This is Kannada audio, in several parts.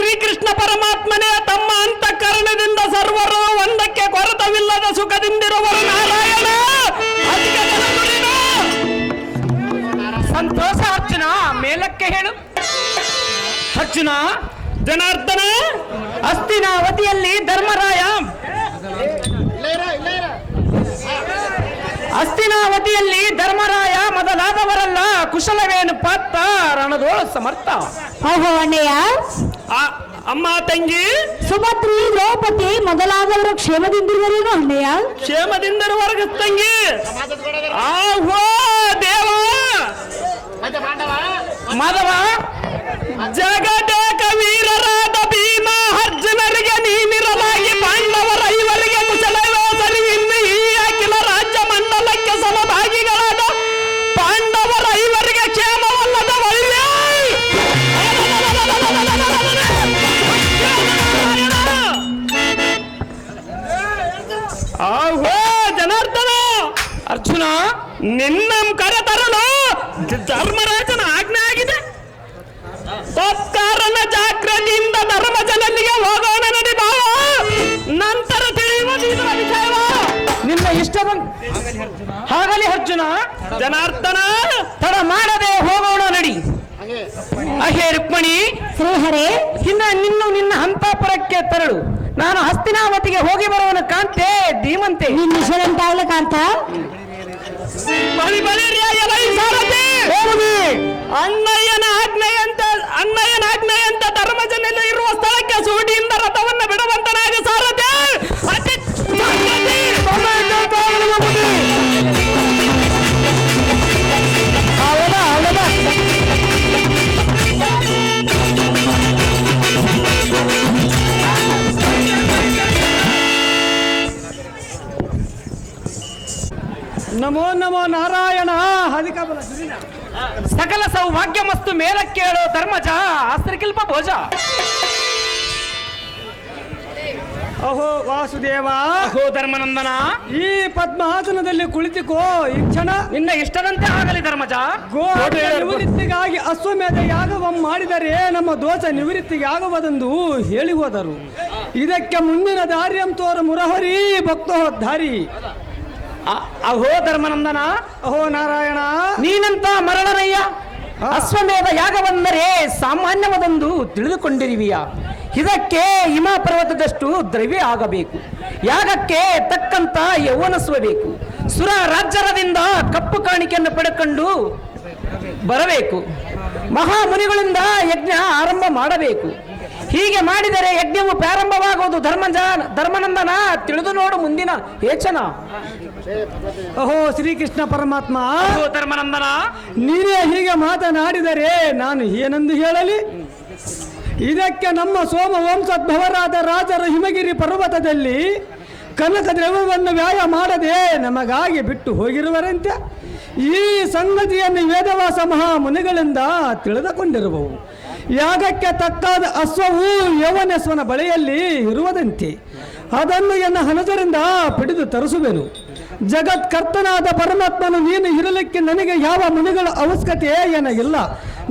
ಶ್ರೀಕೃಷ್ಣ ಪರಮಾತ್ಮನೇ ತಮ್ಮ ಅಂತಃಕರಣದಿಂದ ಸರ್ವರು ಒಂದಕ್ಕೆ ಕೊರತವಿಲ್ಲದ ಸುಖದಿಂದಿರುವರು ನಾರಾಯಣ. ಸಂತೋಷ ಅರ್ಜುನ, ಮೇಲಕ್ಕೆ ಹೇಳು. ಅರ್ಜುನ, ಜನಾರ್ದನ, ಹಸ್ತಿನಾವತಿಯಲ್ಲಿ ಧರ್ಮರಾಯ ಮೊದಲಾದವರೆಲ್ಲ ಕುಶಲವೇನು ಪಾತ್ರ ರಣದೋಳು ಸಮರ್ಥ. ಓಹೋ ಅಣ್ಣಯ್ಯ, ಅಮ್ಮ ತಂಗಿ ಸುಭದ್ರಿ ದ್ರೌಪದಿ ಮೊದಲಾದವರು ಕ್ಷೇಮದಿಂದಿರುವರೇನು ಅಣ್ಣಯ್ಯ? ಕ್ಷೇಮದಿಂದಿರುವರ್ಗ ತಂಗಿ. ಆಹೋ ದೇವ ಮಾಧವ, ಜಗದೇಕ ವೀರರಾದ ಭೀಮ ಅರ್ಜುನರಿಗೆ ನೀನಿರಲಾಗಿ ಪಾಂಡವರ ಇವರಿಗೆ ಕುಶಲವೇ ಸರಿ. ಇನ್ನು ಈ ಅಖಿಲ ರಾಜ್ಯ ಮಂಡಲಕ್ಕೆ ಸಮಭಾಗಿಗಳಾದ ಪಾಂಡವರ ಇವರಿಗೆ ಕ್ಷೇಮವಲ್ಲದ ಒಳ್ಳೆ. ಆಹೋ ಜನಾರ್ದನ, ಅರ್ಜುನ, ನಿನ್ನ ಕರೆತರಲು ಧರ್ಮರಾಜನ ಆಜ್ಞೆ ಆಗಿದೆ. ತತ್ಕಾರಣ ಜಾಗ್ರತೆಯಿಂದ ಧರ್ಮಜನನಿಗೆ ಹೋಗೋಣ ನಡಿ ಬಾವ, ನಂತರ ತಿಳಿಯುವುದು ಇದರ ವಿಷಯವ. ನಿನ್ನ ಇಷ್ಟದ ಹಾಗಲಿ ಅರ್ಜುನ. ಜನಾರ್ದನ, ತಡ ಮಾಡದೆ ಹೋಗೋಣ ನಡಿ. ಅಹೇ ರುಕ್ಮಣಿ, ಶ್ರೀಹರೇ, ನಿನ್ನ ಹಂತಾಪುರಕ್ಕೆ ತರಳು. ನಾನು ಹಸ್ತಿನಾವತಿಗೆ ಹೋಗಿ ಬರುವನು ಕಾಂತೆ ಧೀಮಂತೆ. ನಿನ್ನ ಹೆಸರೆಂತಾಗಲ ಕಾಂತ? ಬಳಿ ಬಳಿ ಅಣ್ಣಯ್ಯನ ಆಜ್ಞೆಯಂತ ಧರ್ಮಜನೆಲ್ಲ ಇರುವ ಸ್ಥಳಕ್ಕೆ ಸೂಟಿಯಿಂದ ರಥವನ್ನು ಬಿಡುವಂತನಾಗಿ ಸಾರದೆ. ನಮೋ ನಮೋ ನಾರಾಯಣ. ಅಧಿಕ ಬಲ ಸಕಲ ಸೌಭಾಗ್ಯ ಮಸ್ತು ಮೇಲಕ್ಕೇಳು ಧರ್ಮಜ ಆಸ್ತ್ರಿಕಿಲ್ಪ ಭೋಜ. ಅಹೋ ವಾಸುದೇವ, ಅಹೋ ಧರ್ಮನಂದನ, ಈ ಪದ್ಮಾಸನದಲ್ಲಿ ಕುಳಿತುಕೋ. ಈ ಕ್ಷಣ ನಿನ್ನ ಇಷ್ಟದಂತೆ ಆಗಲಿ ಧರ್ಮಜ. ನಿವೃತ್ತಿಗಾಗಿ ಅಶ್ವಮೇಧ ಯಾಗವಂ ಮಾಡಿದರೆ ನಮ್ಮ ದೋಷ ನಿವೃತ್ತಿಗೆ ಆಗುವುದೆಂದು ಹೇಳಿ ಹೋದರು. ಇದಕ್ಕೆ ಮುಂದಿನ ದಾರಿಯಂ ತೋರ ಮುರಹರಿ ಭಕ್ತೋದ್ಧಾರಿ. ಅಹೋ ಧರ್ಮನಂದನ, ಅಹೋ ನಾರಾಯಣ, ನೀನಂತ ಮರಳನಯ್ಯ. ಅಶ್ವಮೇಧ ಯಾಗವೆಂದರೆ ಸಾಮಾನ್ಯವಾದೊಂದು ತಿಳಿದುಕೊಂಡಿರುವಿಯ. ಇದಕ್ಕೆ ಹಿಮ ಪರ್ವತದಷ್ಟು ದ್ರವ್ಯ ಆಗಬೇಕು. ಯಾಗಕ್ಕೆ ತಕ್ಕಂತ ಯೌವನಸ್ವಬೇಕು. ಸುರ ರಾಜ್ಯರದಿಂದ ಕಪ್ಪು ಕಾಣಿಕೆಯನ್ನು ಪಡೆದುಕೊಂಡು ಬರಬೇಕು. ಮಹಾಮುನಿಗಳಿಂದ ಯಜ್ಞ ಆರಂಭ ಮಾಡಬೇಕು. ಹೀಗೆ ಮಾಡಿದರೆ ಯಜ್ಞವು ಪ್ರಾರಂಭವಾಗುವುದು. ಧರ್ಮನಂದನ, ತಿಳಿದು ನೋಡು ಮುಂದಿನ ಯೋಚನ. ಅಹೋ ಶ್ರೀಕೃಷ್ಣ ಪರಮಾತ್ಮ, ಧರ್ಮನಂದನ, ನೀನೇ ಹೀಗೆ ಮಾತನಾಡಿದರೆ ನಾನು ಏನೆಂದು ಹೇಳಲಿ? ಇದಕ್ಕೆ ನಮ್ಮ ಸೋಮವಂಶೋದ್ಭವರಾದ ರಾಜರು ಹಿಮಗಿರಿ ಪರ್ವತದಲ್ಲಿ ಕನಕ ದ್ರವ್ಯವನ್ನು ವ್ಯಾಯ ಮಾಡದೆ ನಮಗಾಗಿ ಬಿಟ್ಟು ಹೋಗಿರುವರಂತೆ. ಈ ಸಂಗತಿಯನ್ನು ವೇದವಾಸ ಮಹಾಮುನಿಗಳಿಂದ ತಿಳಿದುಕೊಂಡಿರುವವು. ಯಾಗಕ್ಕೆ ತಕ್ಕಾದ ಅಶ್ವವು ಯೌವನೇಶ್ವನ ಬಳಿಯಲ್ಲಿ ಇರುವುದಂತೆ ಅದನ್ನು ಎನ್ನ ಹಣಜರಿಂದ ಪಿಡಿದು ತರಿಸುವೆನು. ಜಗತ್ಕರ್ತನಾದ ಪರಮಾತ್ಮನು ನೀನು ಇರಲಿಕ್ಕೆ ನನಗೆ ಯಾವ ಮುನಿಗಳ ಅವಶ್ಯಕತೆ ಏನಾಗಿಲ್ಲ.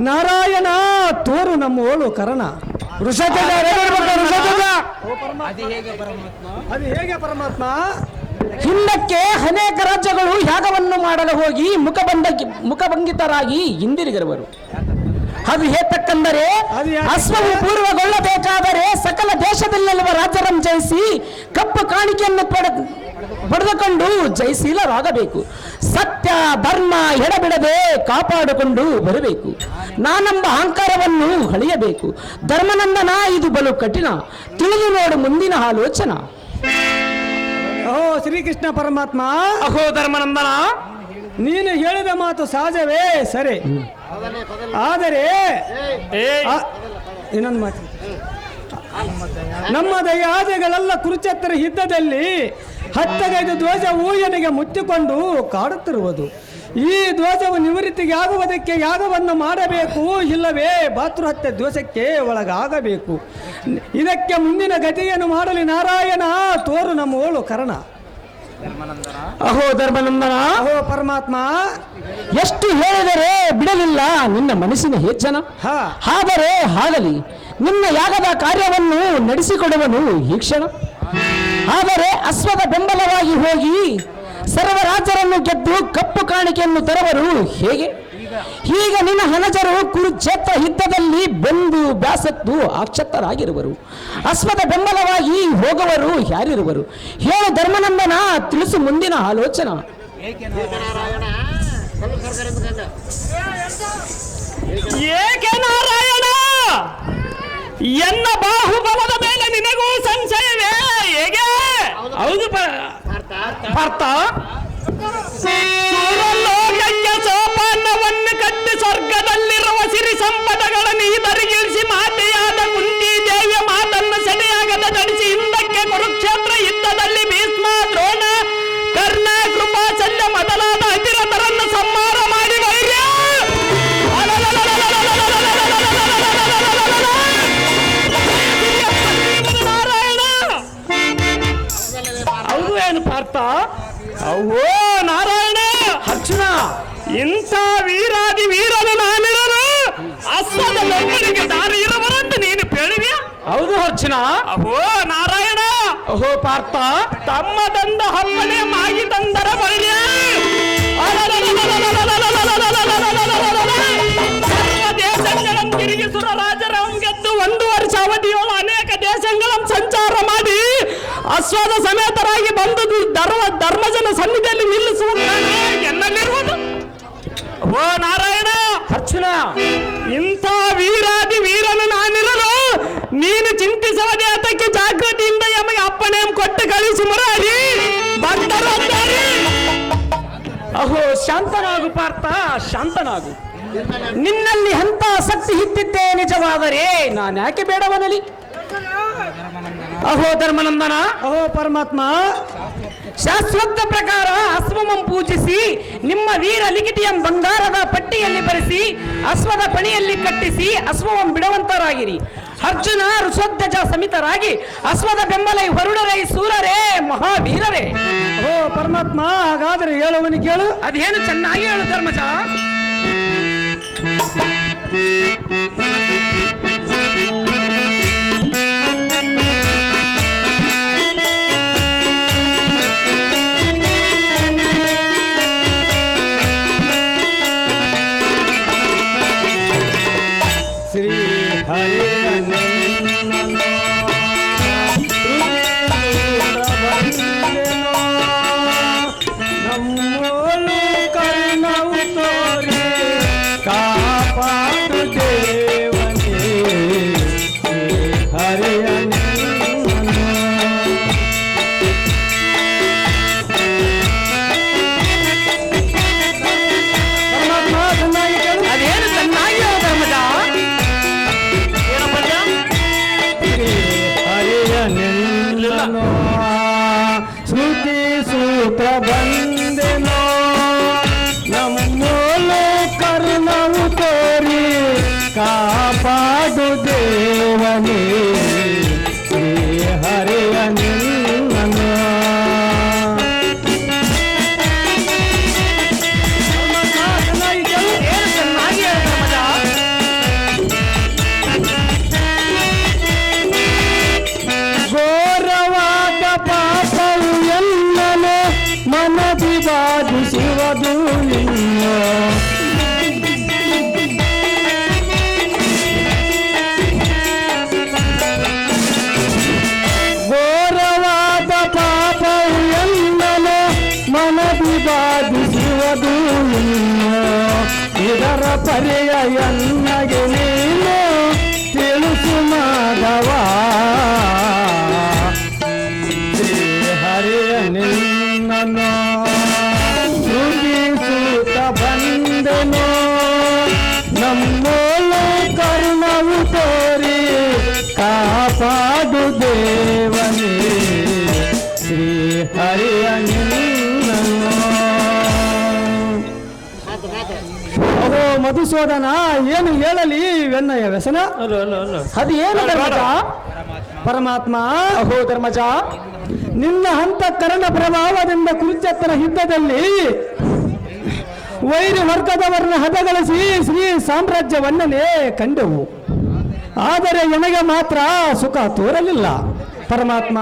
ನಾರಾಯಣ, ತೋರು ನಮ್ಮ ಓಳು ಕರಣ. ಅದು ಹೇಗೆ ಪರಮಾತ್ಮ? ಹಿಂದಕ್ಕೆ ಅನೇಕ ರಾಜ್ಯಗಳು ಯಾಗವನ್ನು ಮಾಡಲು ಹೋಗಿ ಮುಖಭಂಗಿತರಾಗಿ ಹಿಂದಿರುಗಿರುವರು. ಅದು ಹೇತಕ್ಕೆಂದರೆ ಅಶ್ವವು ಪೂರ್ವಗೊಳ್ಳಬೇಕಾದರೆ ಸಕಲ ದೇಶದಲ್ಲಿರುವ ರಾಜ್ಯರನ್ನು ಜಯಿಸಿ ಕಪ್ಪು ಕಾಣಿಕೆಯನ್ನು ಪಡೆದುಕೊಂಡು ಜಯಶೀಲರಾಗಬೇಕು. ಸತ್ಯ ಧರ್ಮ ಎಡಬಿಡದೆ ಕಾಪಾಡಿಕೊಂಡು ಬರಬೇಕು. ನಾನೆಂಬ ಅಹಂಕಾರವನ್ನು ಅಳಿಯಬೇಕು. ಧರ್ಮನಂದನ, ಇದು ಬಲು ಕಠಿಣ. ತಿಳಿದು ನೋಡು ಮುಂದಿನ ಆಲೋಚನ. ಅಹೋ ಶ್ರೀಕೃಷ್ಣ ಪರಮಾತ್ಮ, ಅಹೋ ಧರ್ಮನಂದನ, ನೀನು ಹೇಳಿದ ಮಾತು ಸಹಜವೇ ಸರಿ. ಆದರೆ ಇನ್ನೊಂದು ಮಾತು, ನಮ್ಮ ದಯಾದಿಗಳೆಲ್ಲ ಕುರುಚೇತ್ರ ಯುದ್ಧದಲ್ಲಿ 15 ಧ್ವಜವು ನನಗೆ ಮುತ್ತಿಕೊಂಡು ಕಾಡುತ್ತಿರುವುದು. ಈ ಧ್ವಜವು ನಿವೃತ್ತಿಗೆ ಆಗುವುದಕ್ಕೆ ಯಾಗವನ್ನು ಮಾಡಬೇಕು, ಇಲ್ಲವೇ ಭಾತೃಹತ್ಯೆ ದೋಷಕ್ಕೆ ಒಳಗಾಗಬೇಕು. ಇದಕ್ಕೆ ಮುಂದಿನ ಗತಿಯನ್ನು ಮಾಡಲಿ. ನಾರಾಯಣ, ತೋರು ನಮ್ಮ ಓಳು ಕರ್ಣ. ಅಹೋ ಧರ್ಮನಂದನ, ಅಹೋ ಪರಮಾತ್ಮ. ಎಷ್ಟು ಹೇಳಿದರೆ ಬಿಡಲಿಲ್ಲ ನಿನ್ನ ಮನಸ್ಸಿನ ಹೆಚ್ಚನ. ಹಾ. ಆದರೆ ಆಗಲಿ, ನಿನ್ನ ಯಾಗದ ಕಾರ್ಯವನ್ನು ನಡೆಸಿಕೊಡುವನು ಈ ಕ್ಷಣ. ಆದರೆ ಅಶ್ವದ ಬೆಂಬಲವಾಗಿ ಹೋಗಿ ಸರ್ವರಾಜರನ್ನು ಗೆದ್ದು ಕಪ್ಪು ಕಾಣಿಕೆಯನ್ನು ತರುವರು ಹೇಗೆ? ಈಗ ನಿನ್ನ ಹನಜರು ಕುರುಕ್ಷೇತ್ರ ಯುದ್ಧದಲ್ಲಿ ಬೆಂದು ಬ್ಯಾಸತ್ತು ಅಕ್ಷತರಾಗಿರುವರು. ಅಶ್ವದ ಬೆಂಬಲವಾಗಿ ಹೋಗುವರು ಯಾರಿರುವರು? ಹೇಳು ಧರ್ಮನಂದನ, ತಿಳಿಸು ಮುಂದಿನ ಆಲೋಚನ. ಏಕೆ ನಾರಾಯಣ, ಎನ್ನ ಬಾಹುಬಲದ ಮೇಲೆ ನಿನಗೂ ಸಂಶಯವೇ? ಹೇಗೆ? ಹೌದು ಪಾರ್ಥ, ಸೂರಲೋಕಕ್ಕೆ ಸೋಪಾನವನ್ನು ಕಟ್ಟಿ ಸ್ವರ್ಗದಲ್ಲಿರುವ ಸಿರಿ ಸಂಪದಗಳನ್ನು ಇದರಿಗಿಳಿಸಿ ಮಾತೆಯಾದ ಕುಂತಿ ದೇವಿಯ ಮಾತನ್ನು ಸೆಡೆಯಾಗದ ನಡೆಸಿ ಹಿಂದಕ್ಕೆ ಕುರುಕ್ಷೇತ್ರ ಯುದ್ಧದಲ್ಲಿ ಭೀಷ್ಮ, ದ್ರೋಣ, ಕರ್ಣ, ಕೃಪಾಚಲ್ಯ ಮೊದಲಾದ ಅತಿರಥರನ್ನು ಸಂಹಾರ ಮಾಡಿ ವೈರ್ಯ ನಾರಾಯಣ. ಹೌದು ಏನು ಪಾರ್ಥ? ಓ ನಾರಾಯಣ, ಅರ್ಜುನ, ಇಂಥ ವೀರಾದಿ ವೀರನು ನಾನಿರಲು ಅಶ್ವದ ಬೆಂಬಲಿಗೆ ದಾರಿ ಇರುವರಂತೆ ನೀನು ಹೇಳಿದ್ಯಾ? ಹೌದು ಅರ್ಜುನ. ಅಹೋ ನಾರಾಯಣ, ಅಹೋ ಪಾರ್ಥ, ತಮ್ಮದಂದ ಹಮ್ಮನೆ ಮಾಗಿ ತಂದರ ಬಳಿಯ ಸರ್ವ ದೇಶಗಳನ್ನು ತಿರುಗಿ ಸುರರಾಜರನ್ನು ಗೆದ್ದು 1 ವರ್ಷ ಅವಧಿಯೋಳು ಅನೇಕ ದೇಶಗಳನ್ನು ಸಂಚಾರ ಮಾಡಿ ಅಶ್ವದ ಸಮೇತರಾಗಿ ಬಂದು ಧರ್ಮಜನ ಸನ್ನಿಧಿಯಲ್ಲಿ ನಿಲ್ಲಿಸುವ ಎನ್ನಲ್ಲಿರುವುದು. ಓ ನಾರಾಯಣ, ಅರ್ಜುನ, ಇಂಥ ವೀರಾದಿ ವೀರನು ನಾನಿರಲು ನೀನು ಚಿಂತಿಸದೆ ಅದಕ್ಕೆ ಜಾಗೃತಿಯಿಂದ ಎಮಗೆ ಅಪ್ಪಣೆ ಕೊಟ್ಟು ಕಳಿಸಿ ಮುರಾರಿ ಭಕ್ತರು ಅಂತಾರೆ. ಅಹೋ ಶಾಂತನಾಗು ಪಾರ್ಥ, ಶಾಂತನಾಗು. ನಿನ್ನಲ್ಲಿ ಅಂತ ಆಸಕ್ತಿ ಇದ್ದಿದ್ದೇ ನಿಜವಾದರೆ ನಾನು ಯಾಕೆ ಬೇಡವನಲಿ? ಅಹೋ ಧರ್ಮನಂದನ, ಅಹೋ ಪರಮಾತ್ಮ. ಶಾಸ್ತ್ರೋಕ್ತ ಪ್ರಕಾರ ಅಶ್ವಮಂ ಪೂಜಿಸಿ ನಿಮ್ಮ ವೀರ ಲಿಖಿತಿಯಂ ಬಂಗಾರದ ಪಟ್ಟಿಯಲ್ಲಿ ಬರೆಸಿ ಅಶ್ವದ ಪಣಿಯಲ್ಲಿ ಕಟ್ಟಿಸಿ ಅಶ್ವವಂ ಬಿಡುವಂತರಾಗಿರಿ. ಅರ್ಜುನ ಋಷಧ್ವಜ ಸಮಿತರಾಗಿ ಅಶ್ವದ ಬೆಂಬಲ ಹೊರುಡರೈ ಸೂರರೇ ಮಹಾವೀರರೇ. ಅಹೋ ಪರಮಾತ್ಮ, ಹಾಗಾದ್ರೆ ಹೇಳುವನಿ ಕೇಳು. ಅದೇನು ಚೆನ್ನಾಗಿ ಹೇಳು ಧರ್ಮಜ. ಶ್ರೀ ಹರಿ ನಮ್ಮೋಲು ಕರ್ಣವು ತೋರಿ ಕಾಪಾಡು ದೇವನೇ ಹರಿಯ ಅದೇನು ಚೆನ್ನಾಗಿ ಹೇಳು ಧರ್ಮಜ. ಶ್ರುತಿ ಸೂತ್ರ ಬಂದೆನೋ ನಮ್ಮೋಲ ಕರ್ಣವು ತೋರಿ ಕಾಪಾಡು ದೇವನೇ ಶ್ರೀ ಹರಿಯ ನಿನ್ನನು. ಏನು ಚೆನ್ನಾಗಿ ಹೇಳು ಧರ್ಮಜ. ಘೋರವಾದ ಪಾಪವು ಎಲ್ಲನೆ ಮನದಿ ಬಾಧಿಸುವುದು ನಿನ್ನ. ಘೋರವಾದ ಪಾಪವು ಎಲ್ಲನೆ ಮನದಿ ಬಾಧಿಸುವುದು ನಿನ್ನ. ಇದರ ಪರ್ಯಾಯ ಎನ್ನಗೆ ನೀನು ತಿಳಿಸು ಮಾಧವ. ಹರಿಯ ನಿನ್ನನು ನುಡಿಸೂತ ಬಂದೆನೋ ನಮ್ಮೋಲ ಕರ್ಣವು ತೋರಿ ಕಾಪಾಡು ದೇವನೇ ಶ್ರೀ ಹರಿಯ ನಿನ್ನನು. ಅಹೋ ಮಧುಸೂದನ, ಏನು ಹೇಳಲಿ ವೆನ್ನಯ ವ್ಯಸನ? ಅದು ಏನು ಧರ್ಮಜ? ಪರಮಾತ್ಮ, ಅಹೋ ಧರ್ಮಜ, ನಿನ್ನ ಅಂತಃಕರಣ ಪ್ರಭಾವದಿಂದ ಕುರುಚೇತ್ರ ಯುದ್ಧದಲ್ಲಿ ವೈರಿ ವರ್ಗದವರನ್ನು ಹದಗಳಿಸಿ ಶ್ರೀ ಸಾಮ್ರಾಜ್ಯವನ್ನೇ ಕಂಡೆವು. ಆದರೆ ನನಗೆ ಮಾತ್ರ ಸುಖ ತೋರಲಿಲ್ಲ ಪರಮಾತ್ಮ.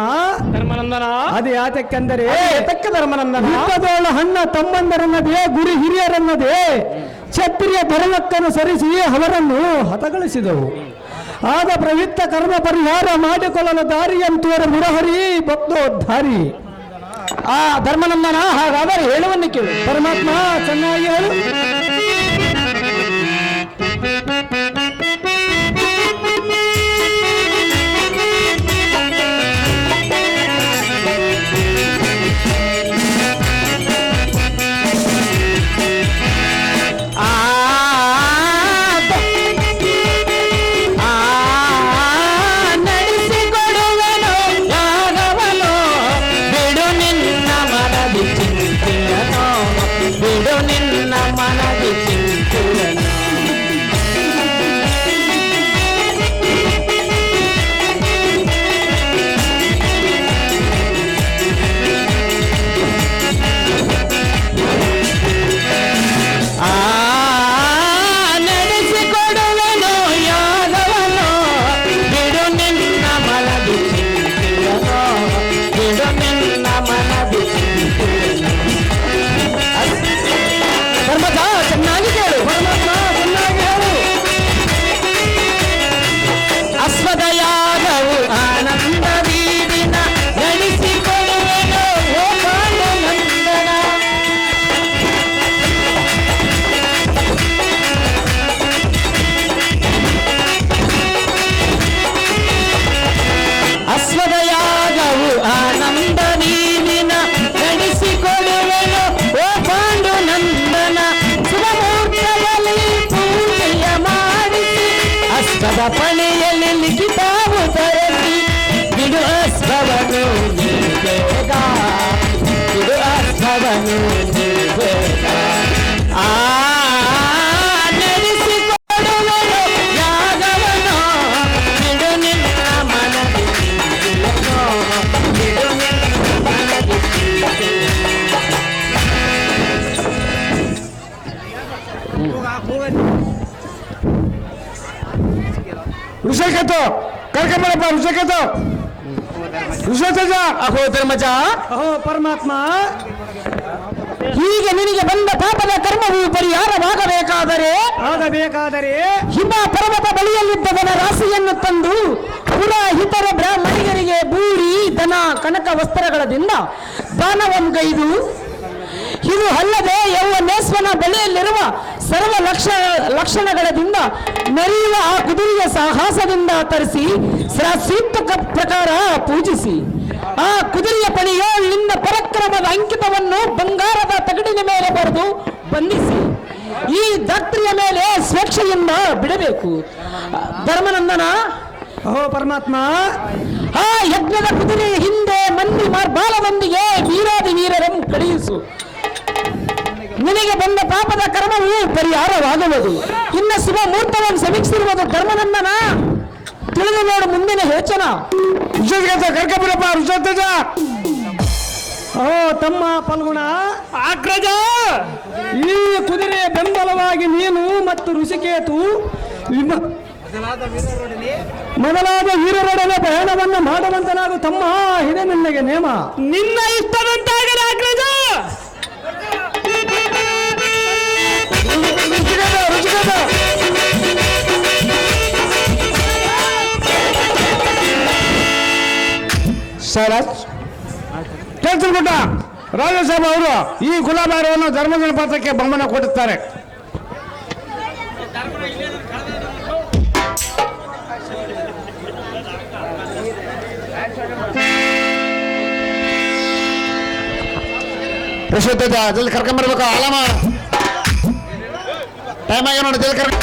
ಧರ್ಮನಂದನ ಅದು ಯಾತಕ್ಕೆಂದರೆ ಏತಕ್ಕೆ ಧರ್ಮನಂದನ? ಯುದ್ಧದೋಳ ಹಣ್ಣ ತಮ್ಮಂದರನ್ನದೇ ಗುರು ಹಿರಿಯರನ್ನದೇ ಕ್ಷತ್ರಿಯ ಧರ್ಮಕ್ಕನ್ನು ಸರಿಸಿ ಅವರನ್ನು ಹತಗಳಿಸಿದವು. ಆದ ಪ್ರವೃತ್ತ ಕರ್ಮ ಪರಿಹಾರ ಮಾಡಿಕೊಳ್ಳಲು ದಾರಿಯಂತೋರ ಮುರಹರಿ ಭಕ್ತೋದ್ಧಾರಿ. ಆ ಧರ್ಮನಂದನ ಹಾಗಾದರೆ ಹೇಳುವನ್ನು ಕೇಳು. ಪರಮಾತ್ಮ ಚೆನ್ನಾಗಿ ಹೇಳು. ಪಣಿಯಲ್ಲಿ ಲಿಖಿತಾವು ತರಲಿ ಬಿಡು ಅಸ್ತ್ರವನ್ನು ಬೇಗ, ಬಿಡು ಅಸ್ತ್ರವನ್ನು ಬೇಗ. ನಡೆಸಿಕೊಡುವೆನು ಯಾಗವನು ಬಿಡು ನಿನ್ನ ಮನದಿ, ಬಿಡು ನಿನ್ನ ಮನದಿ. ಋಷಿಕೇತು ಕರ್ಕೊಂಬರಪ್ಪ. ಋಷಿಕೇತು ಋಷಿಕೇತ ಅಹೋ ಧರ್ಮಜ, ಅಹೋ ಪರಮಾತ್ಮ. ಹೀಗೆ ನಿನಗೆ ಬಂದ ಪಾಪದ ಕರ್ಮವು ಪರಿಹಾರವಾಗಬೇಕಾದರೆ ಹಿಮ ಪರ್ವತ ಬಳಿಯಲ್ಲಿದ್ದ ರಾಶಿಯನ್ನು ತಂದು ಪುರೋಹಿತರ ಬ್ರಾಹ್ಮಣಿಯರಿಗೆ ಬೂರಿ ದನ ಕನಕ ವಸ್ತ್ರಗಳದಿಂದ ದಾನವನ್ಗೈದು. ಇದು ಅಲ್ಲದೆ ಯೌವನೇಶ್ವರನ ಬಳಿಯಲ್ಲಿರುವ ಸರ್ವ ಲಕ್ಷಣಗಳದಿಂದ ಮೆರೆಯುವ ಆ ಕುದುರೆಯ ಸಾಹಸದಿಂದ ತರಿಸಿ ಶಾಸ್ತ್ರೋಕ್ತ ಪ್ರಕಾರ ಪೂಜಿಸಿ ಆ ಕುದುರೆಯ ಪಣಿಗಳಿಂದ ಪರಾಕ್ರಮದ ಅಂಕಿತವನ್ನು ಬಂಗಾರದ ತಗಡಿನ ಮೇಲೆ ಬರೆದು ಬಂಧಿಸಿ ಈ ದಾತ್ರಿಯ ಮೇಲೆ ಸ್ವೇಚ್ಛೆಯಿಂದ ಬಿಡಬೇಕು. ಧರ್ಮನಂದನ, ಅಹೋ ಪರಮಾತ್ಮ. ಆ ಯಜ್ಞದ ಕುದುರೆಯ ಹಿಂದೆ ಮಂದಿ ಬಾಲದೊಂದಿಗೆ ವೀರಾದಿ ವೀರರನ್ನು ಕಳುಹಿಸು. ನಿನಗೆ ಬಂದ ಪಾಪದ ಕರ್ಮವು ಪರಿಹಾರವಾಗುವುದು. ಇನ್ನ ಶುಭ ಮುಹೂರ್ತವನ್ನು ಸಮೀಕ್ಷಿರುವುದು. ಧರ್ಮನಂದನ, ತಿಳಿದು ನೋಡು ಮುಂದಿನ ಯೋಚನ. ಕರ್ಕಪುರಪ್ಪ ಋಷಧ್ವಜ. ಅಹೋ ತಮ್ಮ ಫಲ್ಗುಣ ಅಗ್ರಜ, ಈ ಕುದುರೆಯ ಬೆಂಬಲವಾಗಿ ನೀನು ಮತ್ತು ಋಷಿಕೇತು ಮೊದಲಾದ ವೀರರೊಡನೆ ಪ್ರಯಾಣವನ್ನು ಮಾಡುವಂತನಾಗು ತಮ್ಮ. ಇದೆ ನಿನಗೆ ನೇಮ. ನಿನ್ನ ಇಷ್ಟದಂತಾಗಲಿ ಅಗ್ರಜ. ಕೇಳ್ತಿರ್ಬಿಟ್ಟ ರಾಜಸಾಹೇಬ್ ಅವರು ಈ ಗುಲಾಬಾರವನ್ನು ಧರ್ಮಜನ ಪಾತ್ರಕ್ಕೆ ಬಹುಮಾನ ಕೊಡುತ್ತಾರೆ. ಯಶೋಧ ಜಲ್ದಿ ಕರ್ಕೊಂಬರ್ಬೇಕು. ಆಲಾಮ ಟೈಮ್ ಆಗಿ ನೋಡಿ, ಜಲ್ದಿ ಕರ್ಕ.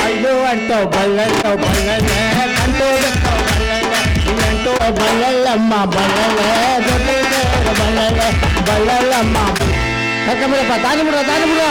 ಅಯ್ಯೋ ಅಂಟೋ ಬಳ್ಳಳ್ಳೋ ಬಳ್ಳಳ್ಳೆ ಕಂಟೋ ಬಳ್ಳಳ್ಳೆ ಬಳ್ಳಳ್ಳಮ್ಮ ಬಳ್ಳಳ್ಳೆ ದೊಡ್ಡ ಬಳ್ಳಳ್ಳೆ ಬಳ್ಳಳ್ಳಮ್ಮ. ಕರ್ಕೊಂಬಿಡಪ್ಪ. ದಾನಿ ಬಿಡು, ದಾನಿ ಬಿಡು.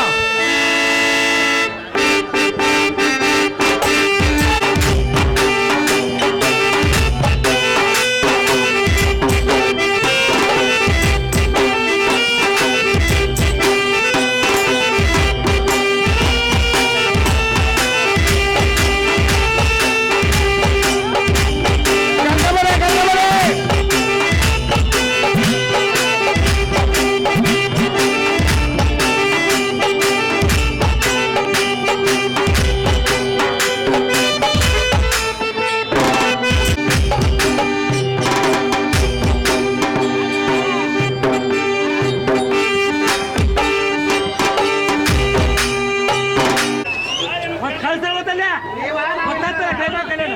ಬರ್ರಿ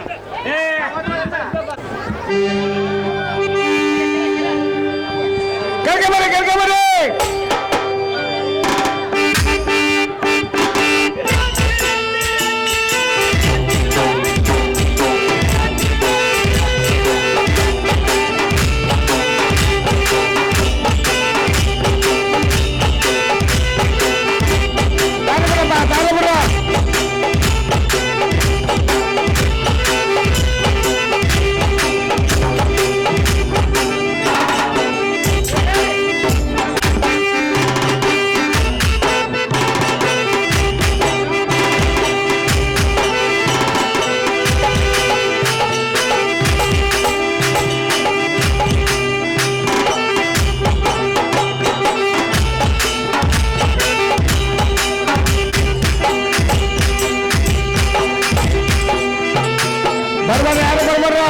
ಯಾರು ಬರ್ಬರ್ರ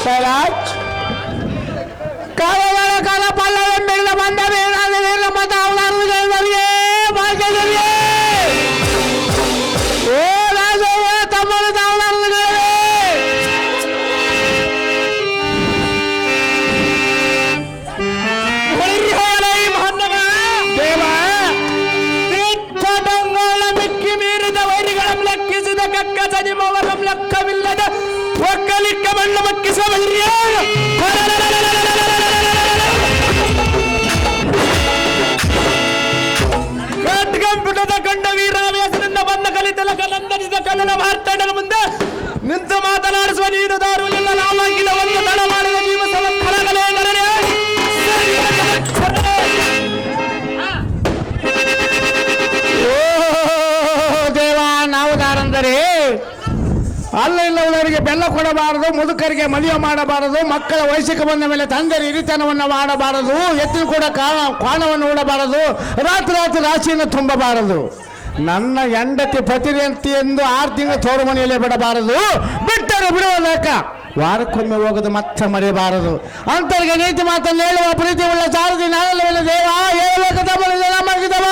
ಸ್ವರಾಜ್ ಕಾಲಗಳ ಕಾಲ ಪಲ್ಲವೆಂಬೆಲ್ಲ ಬಂದ ಬೇಡ ಮತ ಅವಧಾನಗಳಿಗೆ ಭಾಗ್ಯಗಳಿಗೆ ಓ ರಾಜವ ತಮ್ಮನ ಅವಧಾನಗಳಿಗೆ ದೇವ ದಿಕ್ಕಡಂಗಳ ಮಿಕ್ಕಿ ಮೀರಿದ ವೈರಿಗಳ ಲೆಕ್ಕಿಸಿದ ಕಕ್ಕ ಸಜಿಮವರ ಲೆಕ್ಕವಿಲ್ಲದ ಒಕ್ಕಲಿಕ್ಕ ಮಣ್ಣು ಮಕ್ಕಿಸುವ ಖಡ್ಗಂಪುಟದ ಕಂಡ ವೀರಾವೇಶದಿಂದ ಬಂದ ಕಲಿತಲ ಕಲಂದರಿಸಿದ ಕನ್ನಡ ಮಾರ್ತಾಂಡನ ಮುಂದೆ ನಿಂತು ಮಾತನಾಡಿಸುವ ನೀನು ದಾರುಲಿಲ್ಲ ನಾವಾಗಿಲ್ಲ ಒಂದು ತಡ ಮಾಡಿದ ಜೀವ ಸಮರ್ಥನಗಳೇ ನರನೇ ದೇವ ನಾವು ದಾರಂದರೆ ಅಲ್ಲ ಇಲ್ಲವರಿಗೆ ಬೆಲ್ಲ ಕೊಡಬಾರದು, ಮುದುಕರಿಗೆ ಮದುವೆ ಮಾಡಬಾರದು, ಮಕ್ಕಳ ವಯಸ್ಸಿಗೆ ಬಂದ ಮೇಲೆ ತಂದೆಯ ಹಿರಿತನವನ್ನು ಮಾಡಬಾರದು, ಎತ್ತಿನ ಕೂಡ ಕ್ವಾಣವನ್ನು ಹೂಡಬಾರದು, ರಾತ್ರಿ ರಾಶಿಯನ್ನು ತುಂಬಬಾರದು. ನನ್ನ ಹೆಂಡತಿ ಪತಿರಂತಿ ಎಂದು 6 ತಿಂಗಳು ತೋರು ಮನೆಯಲ್ಲೇ ಬಿಡಬಾರದು, ಬಿಟ್ಟರೆ ಬಿಡುವ ಲೆಕ್ಕ ವಾರಕ್ಕೊಮ್ಮೆ ಹೋಗೋದು ಮತ್ತೆ ಮರೆಯಬಾರದು. ಅಂತರಿಗೆ ನೀತಿ ಮಾತನ್ನು ಹೇಳುವ ಪ್ರೀತಿ ಉಳ್ಳ ಸಾರಥಿ ನಾನಲ್ಲವಲ್ಲ ದೇವ, ಹೇಳಬೇಕು ತಮ್ಮಲ್ಲಿ ಜನ ಮಾಡಿದವ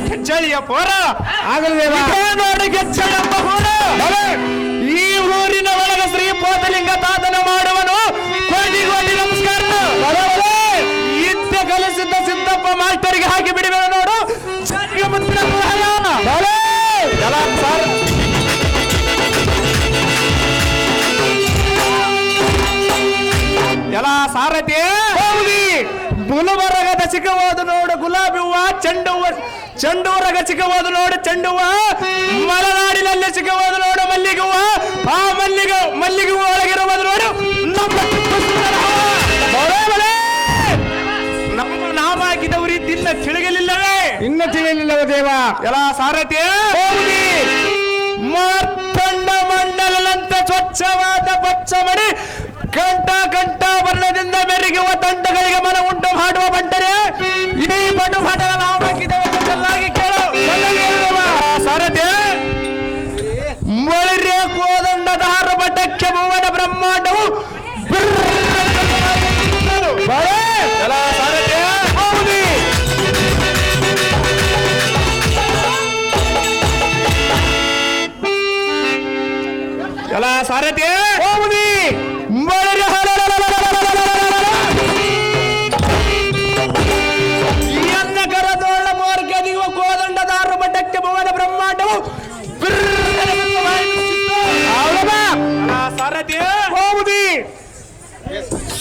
ಕೆಚ್ಚಳಿಯ ಪೋರ ನೋಡಿ ಕೆಚ್ಚಳಪ್ಪ ಪೋರ. ಈ ಊರಿನ ಒಳಗ ಶ್ರೀ ಪೋತಲಿಂಗ ಸಾಧನ ಮಾಡುವನು ಕೋಟಿ ಕೋಟಿ ನಮಸ್ಕಾರ. ಇದ್ದ ಕಲಿಸಿದ್ದ ಸಿದ್ದಪ್ಪ ಮಾಸ್ಟರ್ಗೆ ಹಾಕಿ ಬಿಡುವ ನೋಡು ಎಲ್ಲ ಸಾರಥಿ ಗುಲ್ಬರ್ಗದ ಚಿಕ್ಕವಾದ ನೋಡು ಗುಲಾಬಿ ಹೂವ, ಚೆಂಡು ಹೂವ, ಚೆಂಡು ರಗ ಚಿಕ್ಕವಾದ ನೋಡು ಚೆಂಡು ಹೂವ, ಮಲೆನಾಡಿನಲ್ಲಿ ಚಿಕ್ಕವಾದ ನೋಡು ಮಲ್ಲಿಗೆ ಹೂವ, ಆ ಮಲ್ಲಿಗೆ ಹೂವ ಒಳಗಿರುವುದು ನೋಡು ನಮ್ಮ ನಾಮ ಹಾಕಿದವರು ಇನ್ನ ತಿಳಿಯಲಿಲ್ಲವೇ? ಇನ್ನ ತಿಳಿಯಲಿಲ್ಲವ ದೇವ. ಎಲ್ಲ ಸಾರಥಿ ಮಾರ್ಪಂಡ ಮಂಡಲಂತ ಸ್ವಚ್ಛವಾದ ಪಚ್ಚ ಮಡಿ ಕಂಠ ವರ್ಣದಿಂದ ಮೆರುಗುವ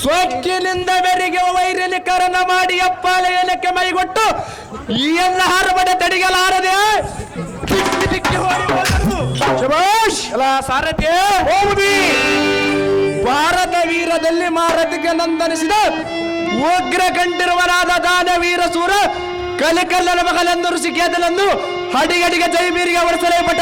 ಸೊಕ್ಕಿನಿಂದ ಬೆರಿಗೆ ವೈರಲಿ ಕರಣ ಮಾಡಿ ಅಪ್ಪಾಲೆಯಲಕ್ಕೆ ಮೈಗೊಟ್ಟು ಈ ಎಲ್ಲ ಹರಬಡೆ ತಡಿಗಲಾರದೆ ಸಾರಥಿ ಭಾರತ ವೀರದಲ್ಲಿ ಮಾರತಿಗೆ ನಂದನಿಸಿದ ಉಗ್ರ ಕಂಠಿರುವರಾದ ದಾನವೀರ ಸೂರ ಕಲಿಕಲ್ಲನ ಮಗಲೆಂದು ಋಷಿಕೇತನನ್ನು ಹಡಿಗಡಿಗೆ ಜೈಬೀರಿಗೆ ಹೊರಸಲೇಪಟ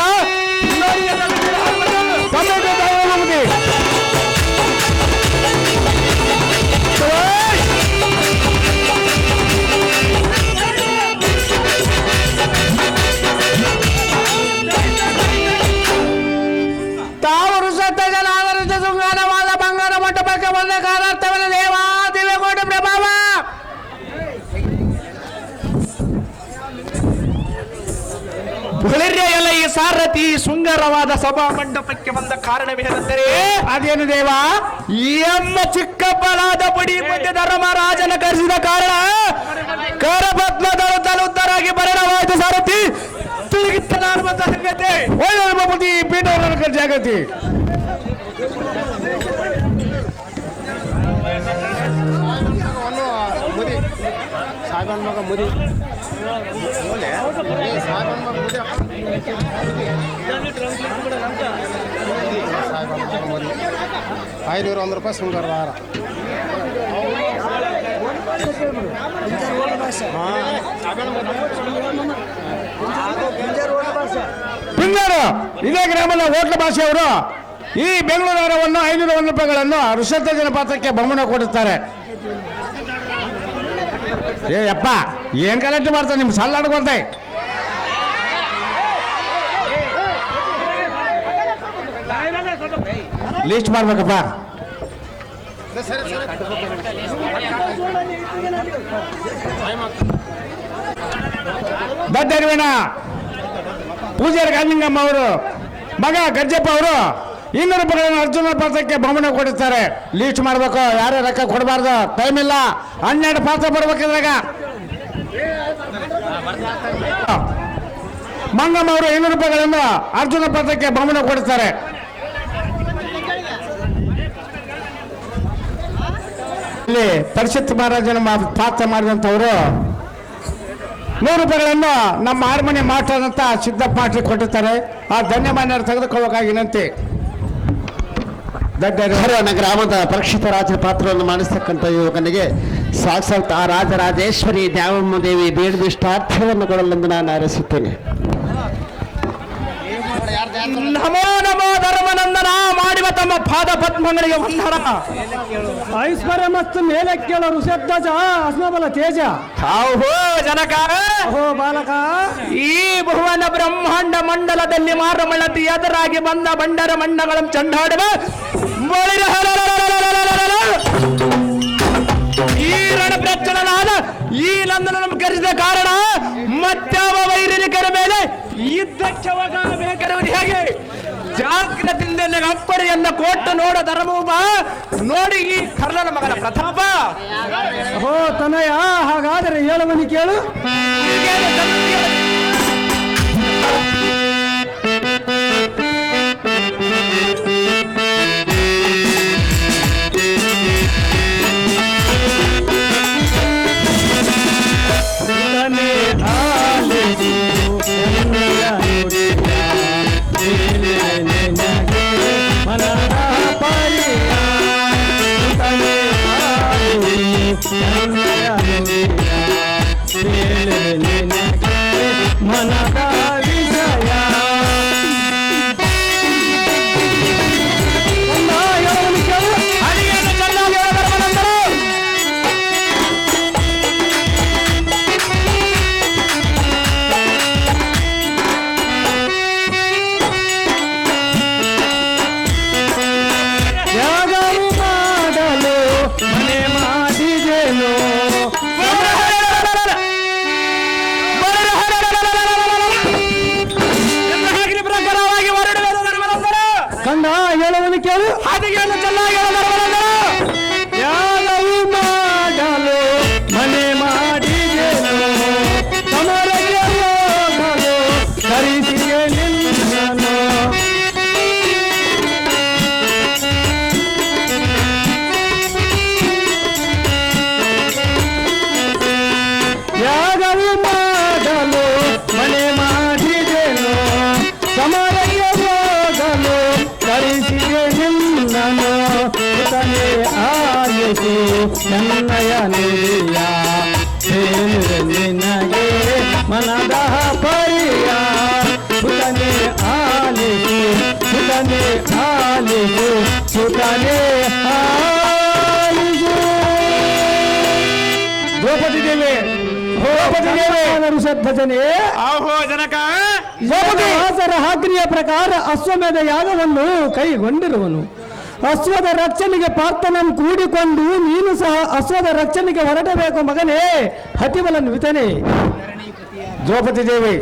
ತಾವು ಋಷತ್ತ ಜನ ಆಧರಿತ ಶೃಂಗಾರವಾದ ಬಂಗಾರ ಮಂಟಪಕ್ಕೆ ಬಂದ ಕಾರಾರ್ಥವನ ದೇವಾ ದಿವ್ಯಕೋಟಿ ಪ್ರಭಾವ ಬಳಿರ್ಯ ಈ ಸಾರಥಿ ಸುಂದರವಾದ ಸಭಾ ಮಂಟಪಕ್ಕೆ ಬಂದ ಕಾರಣವೇನೆಂದರೆ ಅದೇನು ದೇವಾ ಈ ಅಮ್ಮ ಚಿಕ್ಕಪ್ಪನಾದ ಬುಡಿ ಮುಂದೆ ಧರ್ಮರಾಜನ ಕರೆಸಿದ ಕಾರಣ ಕರಪದ್ಮದಳು ತಲುತ್ತರಾಗಿ ಪರಿಣಾಮವಾಯಿತು ಸಾರಥಿ ತಿಳಿಗಿತ್ತನಾರ್ಮತ ಸಂಗತಿ ಒಳ್ಳೆ ಬಾಬುಜಿ ಪೀಠ ಜಾಗತಿ ಸಾಗನ್ ಮಗ ಮುದಿ ₹500 ಶೃಂಗಾರ ವಾರ ಪಿಂಗಾರು ಇದೇ ಗ್ರಾಮದ ಹೋಟ್ಲ ಭಾಷೆಯವರು ಈ ಬೆಂಗಳೂರವನ್ನು ₹500 ಋಷತ್ತ ಜಲಪಾತಕ್ಕೆ ಬಹುಮಾನ ಕೊಡುತ್ತಾರೆ. ಏ ಅಪ್ಪ ಏನ್ ಕಲೆಕ್ಟ್ ಮಾಡ್ತಾರೆ ನಿಮ್ ಸಲ್ಲ ಅಡ್ಕೊಂತೆ ಲಿಸ್ಟ್ ಮಾಡ್ಬೇಕಪ್ಪ. ದಡ್ಡರಿವೇನ ಪೂಜಾರಿ ಗಾಂಧಿಂಗಮ್ಮ ಅವರು ಮಗ ಗಜ್ಜಪ್ಪ ಅವರು ₹200 ಅರ್ಜುನ ಪಾತ್ರಕ್ಕೆ ಬಹುಮಾನ ಕೊಡುತ್ತಾರೆ. ಲೀಸ್ಟ್ ಮಾಡ್ಬೇಕು, ಯಾರೇ ರೊಕ್ಕ ಕೊಡಬಾರ್ದು, ಟೈಮ್ ಇಲ್ಲ. 12 ಪಾತ್ರ ಬರ್ಬೇಕಿದ್ರಾಗ. ಮಂಗಮ್ಮ ಅವರು ₹200 ಅರ್ಜುನ ಪಾತ್ರಕ್ಕೆ ಬಹುಮಾನ ಕೊಡುತ್ತಾರೆ. ಇಲ್ಲಿ ಪರಿಷತ್ ಮಹಾರಾಜನ ಪಾತ್ರ ಮಾಡಿದಂಥವರು ₹100 ನಮ್ಮ ಹಾರ್ಮೋನಿಯ ಮಾಸ್ಟರ್ ಅಂತ ಸಿದ್ದಪ್ಪ ಮಾಸ್ಟರ್ ಕೊಟ್ಟಿರ್ತಾರೆ. ಆ ಧನ್ಯಮಾನ್ಯರು ತೆಗೆದುಕೊಳ್ಳಬೇಕಾಗಿ ವಿನಂತಿ. ಹರಿಯಾಣ ಗ್ರಾಮದ ಪರೀಕ್ಷಿತ ರಾಜ ಪಾತ್ರವನ್ನು ಮಾಡಿಸ್ತಕ್ಕಂಥ ಯುವಕನಿಗೆ ಸಾಕ್ಷಾತ್ ಆ ರಾಜರಾಜೇಶ್ವರಿ ದ್ಯಾವಮ್ಮ ದೇವಿ ಬೇಡಿದಿಷ್ಟಾರ್ಥವನ್ನು ಕೊಡಲೆಂದು ನಾನು ಹಾರೈಸುತ್ತೇನೆ. ನಮೋ ನಮೋ ಧರ್ಮನಂದನ ಮಾಡುವ ತಮ್ಮ ಪಾದ ಪದ್ಮಗಳಿಗೆ ವಂದನ. ಐಶ್ವರ್ಯ ಮತ್ತು ಮೇಲೆ ಕೇಳೋ ಋಷಧ್ವಜ ಅಸ್ಮಬಲ ತೇಜ ಹೋ ಜನಕ ಓ ಬಾಲಕ ಈ ಭುವನ ಬ್ರಹ್ಮಾಂಡ ಮಂಡಲದಲ್ಲಿ ಮಾರಮಳತಿ ಎದುರಾಗಿ ಬಂದ ಬಂಡರ ಮಂಡಗಳ ಚಂಡಾಡುವ ಈ ರಣಪ್ರಚನನಾದ ಈ ನಂದನನ್ನು ಕರೆಸಿದ ಕಾರಣ ಮತ್ತಾವ ವೈರಿಕರ ಮೇಲೆ ಯುದ್ಧಕ್ಕೆ ಬೇಕಾಗಿರುವುದು ಹೇಗೆ ಜಾಗ್ರತೆಯಿಂದ ಅಪ್ಪಡೆಯನ್ನ ಕೊಟ್ಟು ನೋಡ ಧರ್ಮೋಬ ನೋಡಿ ಈ ಕರ್ಣನ ಮಗನ ಪ್ರತಾಪ. ಓ ತನಯ, ಹಾಗಾದರೆ ಹೇಳುವನಿ ಕೇಳು. ಮನದ ವಿಷಯ ತ್ಯಾಗವು ಮಾಡಲು ಮನೆ ಮಾಡಿದೆನು ಆಲಿಸು ನನ್ನಯ ನುಡಿಯ ಹೇಳಿದೆ ನಿನಗೆ ಮನದ ಪರಿಯ ಸುತನೆ ಆಲಿಸು ಸುತನೆ ಆಲಿಸು ಸುತನೆ ಆಲಿಸು. ದ್ರೌಪದಿ ದೇವಿ ಭಜನೆ ಆಹೋ ಜನಕ ವ್ಯಾಸರ ಆಜ್ಞೆಯ ಪ್ರಕಾರ ಅಶ್ವಮೇಧ ಯಾಗವನ್ನು ಕೈಗೊಂಡಿರುವನು. ಅಶ್ವದ ರಕ್ಷಣೆಗೆ ಪಾರ್ಥನನ್ನು ಕೂಡಿಕೊಂಡು ನೀನು ಸಹ ಅಶ್ವದ ರಕ್ಷಣೆಗೆ ಹೊರಡಬೇಕು ಮಗನೇ ಹತಿಬಲನ್ ವಿತನೆ. ದ್ರೌಪದಿ ದೇವಿ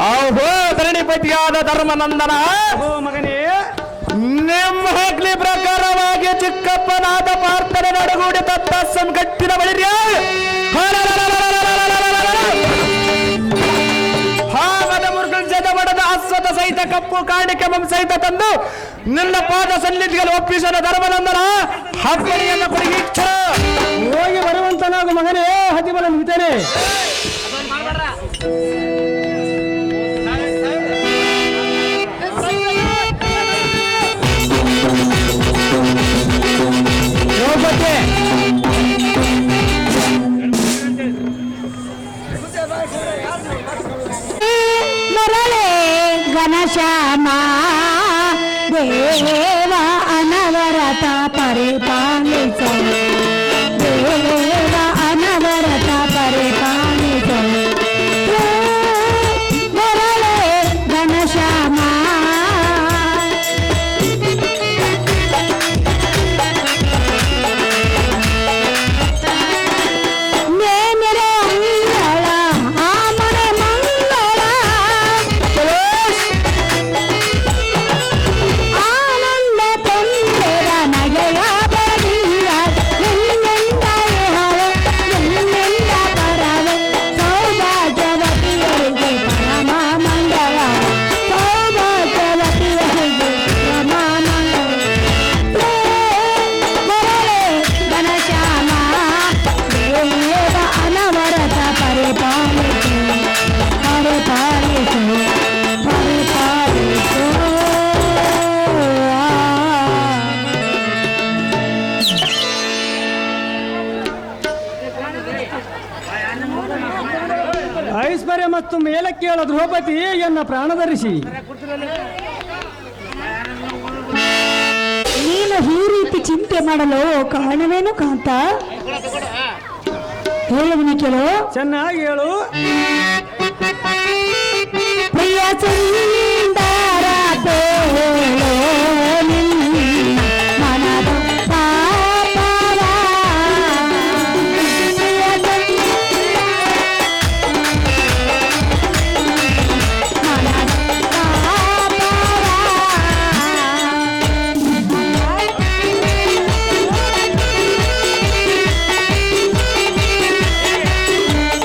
ಆಹೋ ಧರಣಿಪತಿಯಾದ ಧರ್ಮನಂದನ ಮಗನೇ ನಿಮ್ಮ ಹಕ್ಲಿ ಪ್ರಕಾರವಾಗಿ ಚಿಕ್ಕಪ್ಪನಾದ ಪಾರ್ಥನೆ ನಡುಗೂಡಿ ತತ್ತ ಸಂಕಟ್ಟಿನ ಬಳಿರ್ಯ ಹಾವದ ಮುರುಗಂಜದ ಬಡದ ಅಶ್ವತ ಸಹಿತ ಕಪ್ಪು ಕಾಣಿಕೆ ಸಹಿತ ತಂದು ನಿನ್ನ ಪಾದ ಸನ್ನಿಧಿಗಳು ಒಪ್ಪಿಸದ ಧರ್ಮನಂದನ ಹಬ್ಬಳಿಯನ್ನು ಕೊಡಿಗಿಚ್ಚ ಹೋಗಿ ಬರುವಂತನಾಗು ಮಗನೇ ಹತಿಬಲನ್ ವಿತನೆ. ಮರಳೆ ಘನಶ್ಯಾಮ ದೇವ ಅನವರತ ಪರಿಪಾಲಿಸ ದೇವ ಅನವರತ ಪರಿಪಾಲಿಸ ಮರಳೆ ಘನಶ್ಯಾಮ ಐಶ್ವರ್ಯ ಮತ್ತು ಮೇಲಕ್ಕೇಳ ದ್ರೌಪದಿ ಎನ್ನ ಪ್ರಾಣಧರಿಸಿ ನೀನು ಈ ರೀತಿ ಚಿಂತೆ ಮಾಡಲು ಕಾರಣವೇನು ಕಾಂತ? ಹೇಳುವನು ಕೇಳು. ಚೆನ್ನಾಗಿ ಹೇಳು. ಪ್ರಿಯ ಸುಂದರ ಪೇಳೋ ನಿನ್ನ ಮನದ ಪಾಪವ. ಪ್ರಿಯ ಮನದ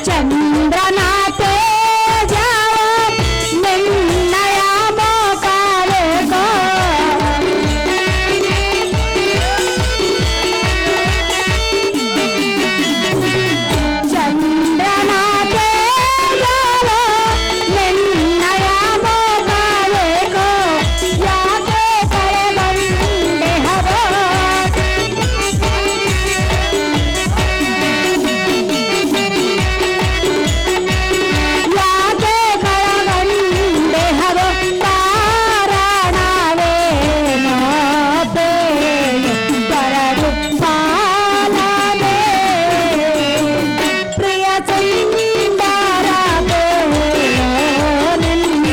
ಚಂದ್ರನ ತೇಜ ನಿನ್ನಯ ಮೋಕಾಲೆಗೋ. ಚಂದ್ರನ ತೇಜ ನಿನ್ನಯ ಮೋಕಾಲೆಗೋ. ಯಾಕೆ ಕಳೆದಂಡೆ ಹವೋ ಯಾಕೆ ಕಳಗಂಡೆ ಹವೋ ಕಾರಣವೇನೋ ಬೇಳೆ ಬರಡು ಪಾಲನೆ. ಪ್ರಿಯ ಸುಂದರ ಬೇಳೋ ನಿನ್ನ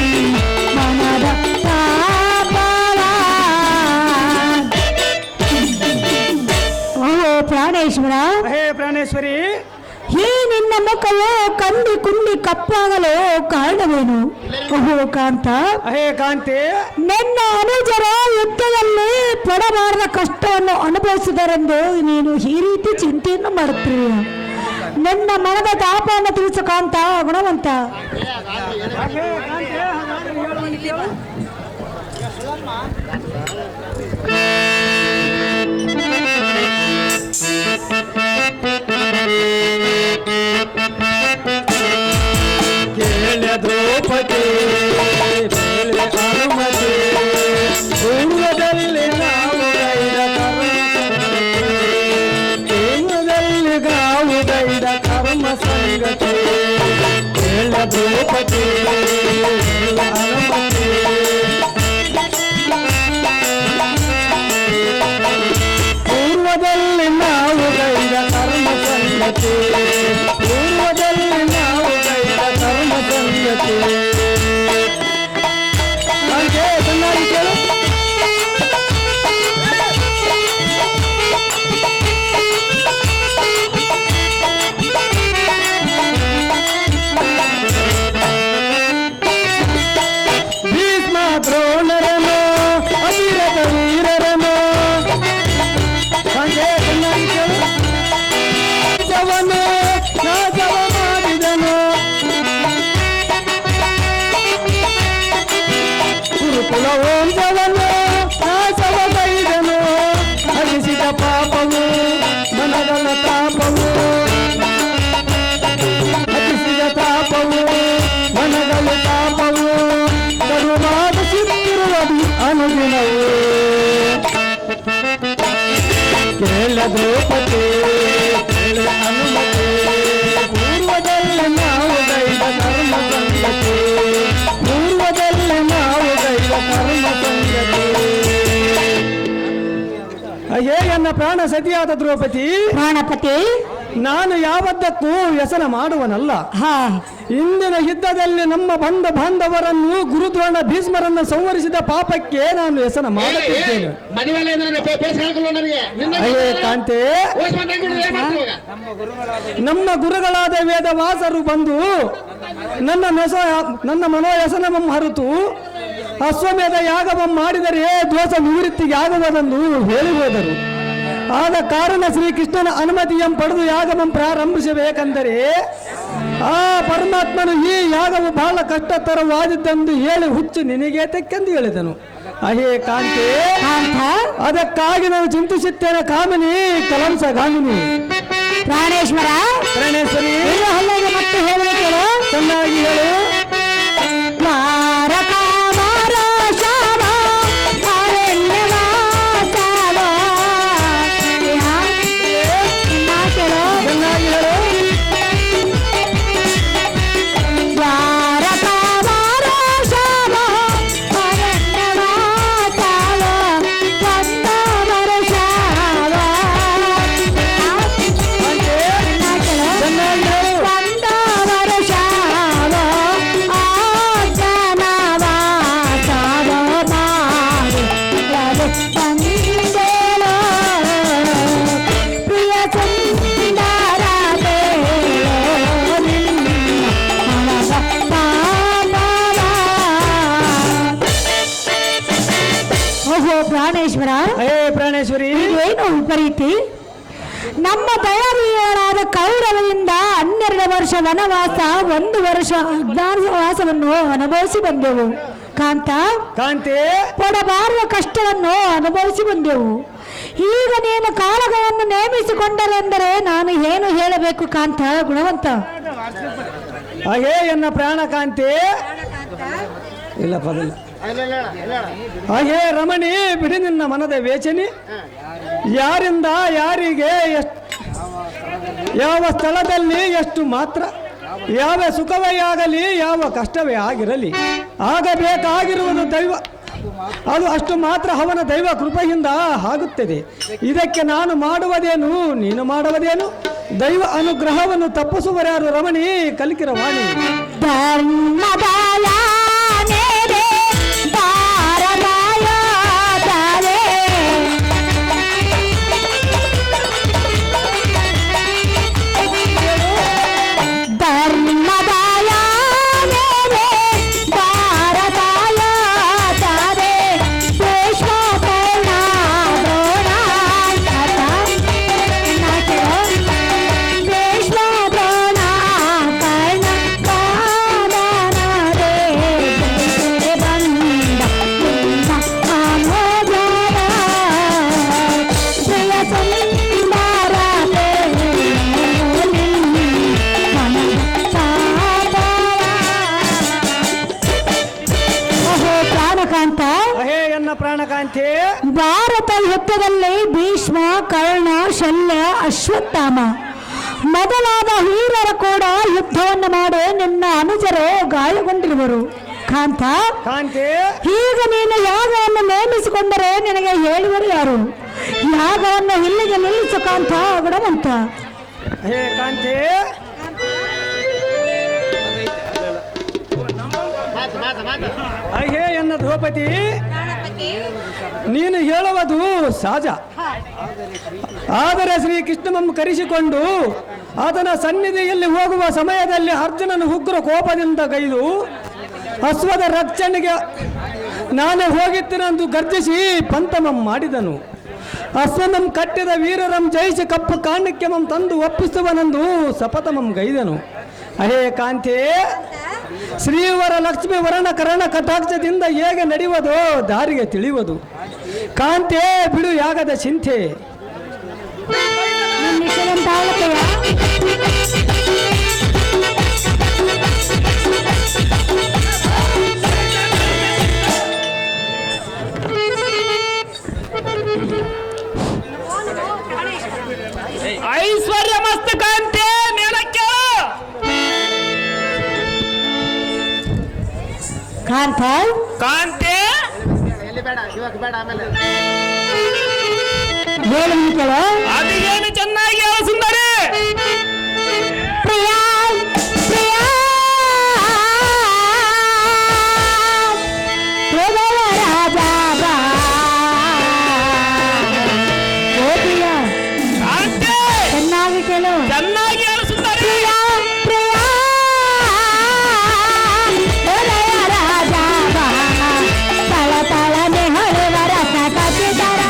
ಮನದ ಪಾಪವ. ಓ ಪ್ರಾಣೇಶ್ವರ, ಹೇ ಪ್ರಾಣೇಶ್ವರಿ, ಈ ನಿನ್ನ ಮುಖವು ಕಂಡಿ ಕುಂಡಿ ಕಪ್ಪಾಗಲು ಕಾರಣವೇನು? ಓಹೋ ಕಾಂತ, ಹೇ ಕಾಂತಿ, ನಿನ್ನ ಅನುಜರ ಯುದ್ಧದಲ್ಲಿ ಪಡಬಾರದ ಕಷ್ಟವನ್ನು ಅನುಭವಿಸಿದರೆಂದು ನೀನು ಈ ರೀತಿ ಚಿಂತೆಯನ್ನು ಮಾಡುತ್ತೀಯ. ನನ್ನ ಮನದ ತಾಪವನ್ನು ತಿಳಿಸು ಕಾಂತ ಗುಣವಂತ. ಕೇಳ ದ್ರೌಪದಿ ಬೇಳೆ ಅನುಮತಿ ದ್ರೌಪದಿ ಅನುಮತಿ. ಪೂರ್ವದಲ್ಲಿ ನಾವು ಗೈದ ಕರ್ಮ ಸಂಗತಿ, ಪೂರ್ವದಲ್ಲಿ ನಾವು ಗೈದ ಕರ್ಮ ಸಂಗತಿ. ಹಾಗೆ ಚೆನ್ನಾಗಿ ಕೇಳು. ಭೀಷ್ಮ ದ್ರೋಣರನು ಅತಿರಥ ವೀರರನು, ಹಾಗೆ ಚೆನ್ನಾಗಿ ಕೇಳು. ನಾಶವ ಮಾಡಿದನು, ಗುರುಕುಲ ವಂಶವನ್ನು ನಾಶವಗೈದನು. ಹರಿಸಿದ ಪಾಪವು ಮನಗಳ ತಾಪವು, ಹರಿಸಿದ ತಾಪವು ಮನಗಳ ತಾಪವು, ಕರುಮಾಡಿಸಿರುವುದು ಅನುದಿನವು. ಕೇಳ ದ್ರೌಪದಿ ಕೇಳ ಅನುಮತಿ, ಪೂರ್ವದಲ್ಲಿ ನಾವು ಗೈದ ಕರ್ಮ ಸಂಗತಿ, ಪೂರ್ವದಲ್ಲಿ ನಾವು ಗೈದ ಕರ್ಮ ಸಂಗತಿ. ಅಯ್ಯೇ ಎನ್ನ ಪ್ರಾಣ ಸತಿಯಾದ ದ್ರೌಪದಿ, ಪ್ರಾಣಪತಿ, ನಾನು ಯಾವತ್ತಕ್ಕೂ ವ್ಯಸನ ಮಾಡುವನಲ್ಲ. ಹಾ, ಇಂದಿನ ಯುದ್ಧದಲ್ಲಿ ನಮ್ಮ ಬಾಂಧವರನ್ನು ಗುರುದ್ರೋಣ ಭೀಷ್ಮರನ್ನು ಸಂಹರಿಸಿದ ಪಾಪಕ್ಕೆ ನಾನು ವ್ಯಸನ ಮಾಡುತ್ತಿದ್ದೇನೆ. ಅಯ್ಯೇ ಕಾಂತೆ, ನಮ್ಮ ಗುರುಗಳಾದ ವೇದವಾಸರು ಬಂದು ನನ್ನ ಮನೋವ್ಯಸನವಂ ಹರಿತು ಅಶ್ವಮೇಧ ಯಾಗವಂ ಮಾಡಿದರೆ ದೋಷ ನಿವೃತ್ತಿಗೆ ಆಗುವುದೆಂದು ಹೇಳಿ ಹೋದರು. ಆದ ಕಾರಣ ಶ್ರೀಕೃಷ್ಣನ ಅನುಮತಿಯಂ ಪಡೆದು ಯಾಗವಂ ಪ್ರಾರಂಭಿಸಬೇಕೆಂದರೆ ಆ ಪರಮಾತ್ಮನು ಈ ಯಾಗವು ಬಹಳ ಕಷ್ಟತರವಾದದ್ದೆಂದು ಹೇಳಿ ಹುಚ್ಚು ನಿನಗೆ ತೆಕ್ಕೆಂದು ಹೇಳಿದನು. ಅಹೇ ಕಾಂತೆ, ಅದಕ್ಕಾಗಿ ನಾನು ಚಿಂತಿಸುತ್ತೇನೆ ಕಾಮಿನಿ ಕಲಂಸ ಗಾಮಿನಿ. ಪ್ರಾಣೇಶ್ವರ, ಪ್ರಾಣೇಶ್ವರಿ, ಹಲ್ಲೆಗೆ ಮತ್ತೆ ಹೇಳಬೇಕೇಳು, ಚೆನ್ನಾಗಿ ಹೇಳು. ಪ್ರಾಣೇಶ್ವರ, ಪ್ರಾಣೇಶ್ವರಿ, ಏನು ವಿಪರೀತಿ? ನಮ್ಮ ದಯಾವೀಯರಾದ ಕೌರವರಿಂದ 12 ವರ್ಷ ವನವಾಸ, 1 ವರ್ಷ ಅಜ್ಞಾತವಾಸವನ್ನು ಅನುಭವಿಸಿ ಬಂದೆವು. ಕಾಂತೆ, ಪಡಬಾರುವ ಕಷ್ಟವನ್ನು ಅನುಭವಿಸಿ ಬಂದೆವು. ಈಗ ನೀನು ಕಾಳಗವನ್ನು ನೇಮಿಸಿಕೊಂಡರೆಂದರೆ ನಾನು ಏನು ಹೇಳಬೇಕು ಕಾಂತ ಗುಣವಂತ? ಹಾಗೆ ಎನ್ನ ಪ್ರಾಣ ಕಾಂತೆ, ಇಲ್ಲ ಪದಿಲ್ಲ. ಹಾಗೆ ರಮಣಿ, ಬಿಡಿ ನಿನ್ನ ಮನದ ವೇಚನೆ. ಯಾರಿಂದ ಯಾರಿಗೆ ಯಾವ ಸ್ಥಳದಲ್ಲಿ ಎಷ್ಟು ಮಾತ್ರ, ಯಾವ ಸುಖವೇ ಆಗಲಿ ಯಾವ ಕಷ್ಟವೇ ಆಗಿರಲಿ, ಆಗಬೇಕಾಗಿರುವುದು ದೈವ, ಅದು ಅಷ್ಟು ಮಾತ್ರ ಅವನ ದೈವ ಕೃಪೆಯಿಂದ ಆಗುತ್ತದೆ. ಇದಕ್ಕೆ ನಾನು ಮಾಡುವುದೇನು, ನೀನು ಮಾಡುವುದೇನು? ದೈವ ಅನುಗ್ರಹವನ್ನು ತಪ್ಪಿಸುವರ್ಯಾರು ರಮಣಿ ಕಲಿಕಿರ ವಾಣಿ. ಭಾರತ ಯುದ್ಧದಲ್ಲಿ ಭೀಷ್ಮ, ಕರ್ಣ, ಶಲ್ಯ, ಅಶ್ವತ್ಥಾಮ ಮೊದಲಾದ ವೀರರು ಕೂಡ ಯುದ್ಧವನ್ನು ಮಾಡಿ ನಿನ್ನ ಅನುಜರು ಗಾಯಗೊಂಡಿರುವರು ಕಾಂತ. ಕಾಂತೆ ಈಗ ನೀನು ಯಾಗವನ್ನು ನೇಮಿಸಿಕೊಂಡರೆ ನಿನಗೆ ಹೇಳುವರು ಯಾರು? ಯಾಗವನ್ನು ಇಲ್ಲಿಗೆ ನಿಲ್ಲಿಸು ಕಾಂತ ಗುಣವಂತ. ಹೇ ಕಾಂತೆ, ಹೇ ಎನ್ನ ದ್ರೌಪದಿ, ನೀನು ಹೇಳುವುದು ಸಹಜ. ಆದರೆ ಶ್ರೀಕೃಷ್ಣನನ್ನು ಕರೆಸಿಕೊಂಡು ಆತನ ಸನ್ನಿಧಿಯಲ್ಲಿ ಹೋಗುವ ಸಮಯದಲ್ಲಿ ಅರ್ಜುನನು ಉಗ್ರ ಕೋಪದಿಂದ ಗೈದು ಅಶ್ವದ ರಕ್ಷಣೆಗೆ ನಾನೇ ಹೋಗಿದ್ದೇನೆಂದು ಗರ್ಜಿಸಿ ಪಂತಮಂ ಮಾಡಿದನು. ಅಶ್ವನಂ ಕಟ್ಟಿದ ವೀರರಂ ಜಯಿಸಿ ಕಪ್ಪು ಕಾಣಿಕ್ಯಮಂ ತಂದು ಒಪ್ಪಿಸುವನೆಂದು ಶಪಥಮಂ ಗೈದನು. ಅಹೇ ಕಾಂತೆ, ಶ್ರೀವರ ಲಕ್ಷ್ಮಿ ವರಣ ಕರಣ ಕಟಾಕ್ಷದಿಂದ ಹೇಗೆ ನಡೆಯುವುದೋ ದಾರಿಗೆ ತಿಳಿಯುವುದು. ಕಾಂತೆ ಬಿಡು ಯಾಗದ ಚಿಂತೆ. ಐಶ್ವರ್ಯ ಮಸ್ತ್ ಕಾಂತೆ, ಮೇಲಕ್ಕೆ ಕಾಂತ ಕಾಂತೆ. ಹೇಳು ಕೇಳು. ಅದೇನು ಚೆನ್ನಾಗಿ ಹೇಳು ಸುಂದರಿ. ಪ್ರಿಯಾ ಪ್ರಿಯಾ ರಾಜ ಬಾ. ಓ ಪ್ರಿಯಾ, ಕಾಂತೆ ಚೆನ್ನಾಗಿ ಕೇಳು. ಚೆನ್ನಾಗಿ ಹೇಳು ಸುಂದರಿ. ಪ್ರಿಯಾ ಪ್ರಿಯಾ ರಾಜ ಬಾ. ತಳ ತಳನೆ ಹೊಳೆವ ರಸ ಕಚ್ಚಿದರ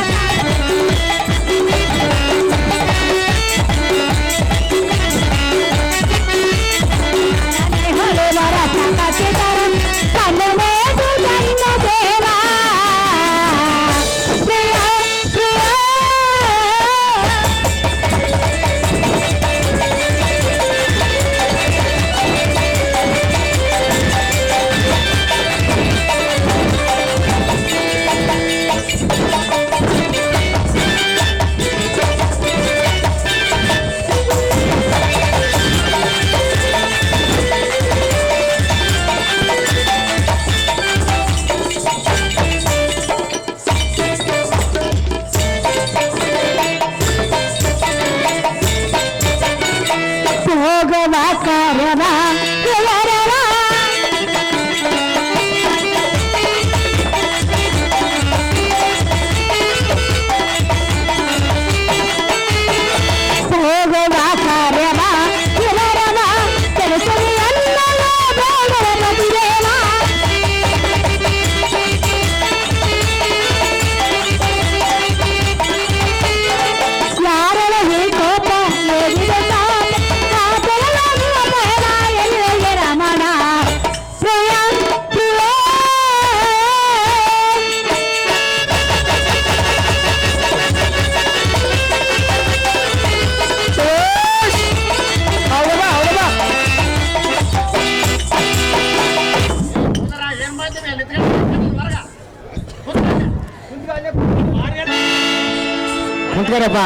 ಕುಂತ್ಕೊರಪ್ಪ,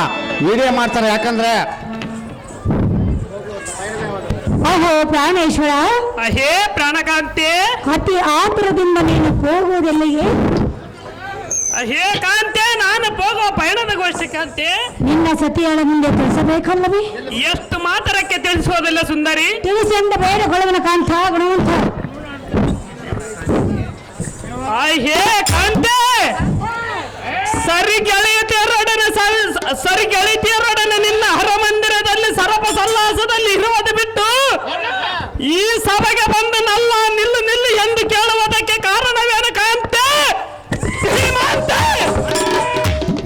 ವಿಡಿಯೋ ಮಾಡ್ತಾರೆ. ಯಾಕಂದ್ರೆ ಓಹೋ ಪ್ರಾಣೇಶ್ವರ, ಅಹೇ ಪ್ರಾಣಕಾಂತಿ, ಅತಿ ಆತುರದಿಂದ ನೀನು ಹೋಗುವುದೆಲ್ಲಿಗೆ? ಅಹೇ ಕಾಂತೆ, ನಾನು ಹೋಗುವ ಪಯಣದ ಗೋಷ್ಠಿ ಕಾಂತೆ. ನಿನ್ನ ಸತಿಯಳ ಮುಂದೆ ತಿಳಿಸಬೇಕಲ್ಲವೇ? ಎಷ್ಟು ಮಾತರಕ್ಕೆ ತಿಳಿಸುವುದಿಲ್ಲ ಸುಂದರಿ. ತಿಳಿಸೆಂದ ಬೇಡಗೊಳ್ಳುವನ ಕಾಂತ ಗುಣವಂತ. ಅಹೇ ಕಾಂತೆ, ಸರಿ ಗೆಳತಿಯರೊಡನೆ ನಿನ್ನ ಹರಮಂದಿರದಲ್ಲಿ ಸರಪ ಸಲ್ಲಾಸದಲ್ಲಿ ಇರುವುದು ಬಿಟ್ಟು ಈ ಸಭೆಗೆ ಬಂದು ನಲ್ಲ ನಿಲ್ಲು ನಿಲ್ಲು ಎಂದು ಕೇಳುವುದಕ್ಕೆ ಕಾರಣವೇನು ಕಾಂತೆ?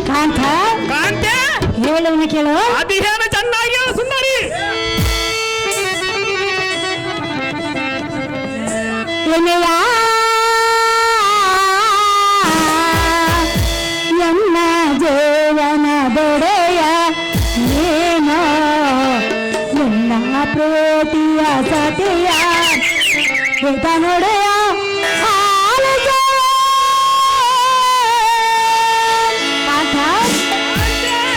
ಕಾಂತ ಕಾಂತೆ, ಹೇಳುವನು ಕೇಳು. ಅದೇನು ಚೆನ್ನಾಗಿ ಹೇಳು ಸುಂದರಿ. ಎನ್ನೆಯ ಎನ್ನ ಜೀವನ ದೊಡೆಯ ನೀನೋ ಎನ್ನ ಪ್ರೀತಿಯ ಸತಿಯ ನೊಡೆಯ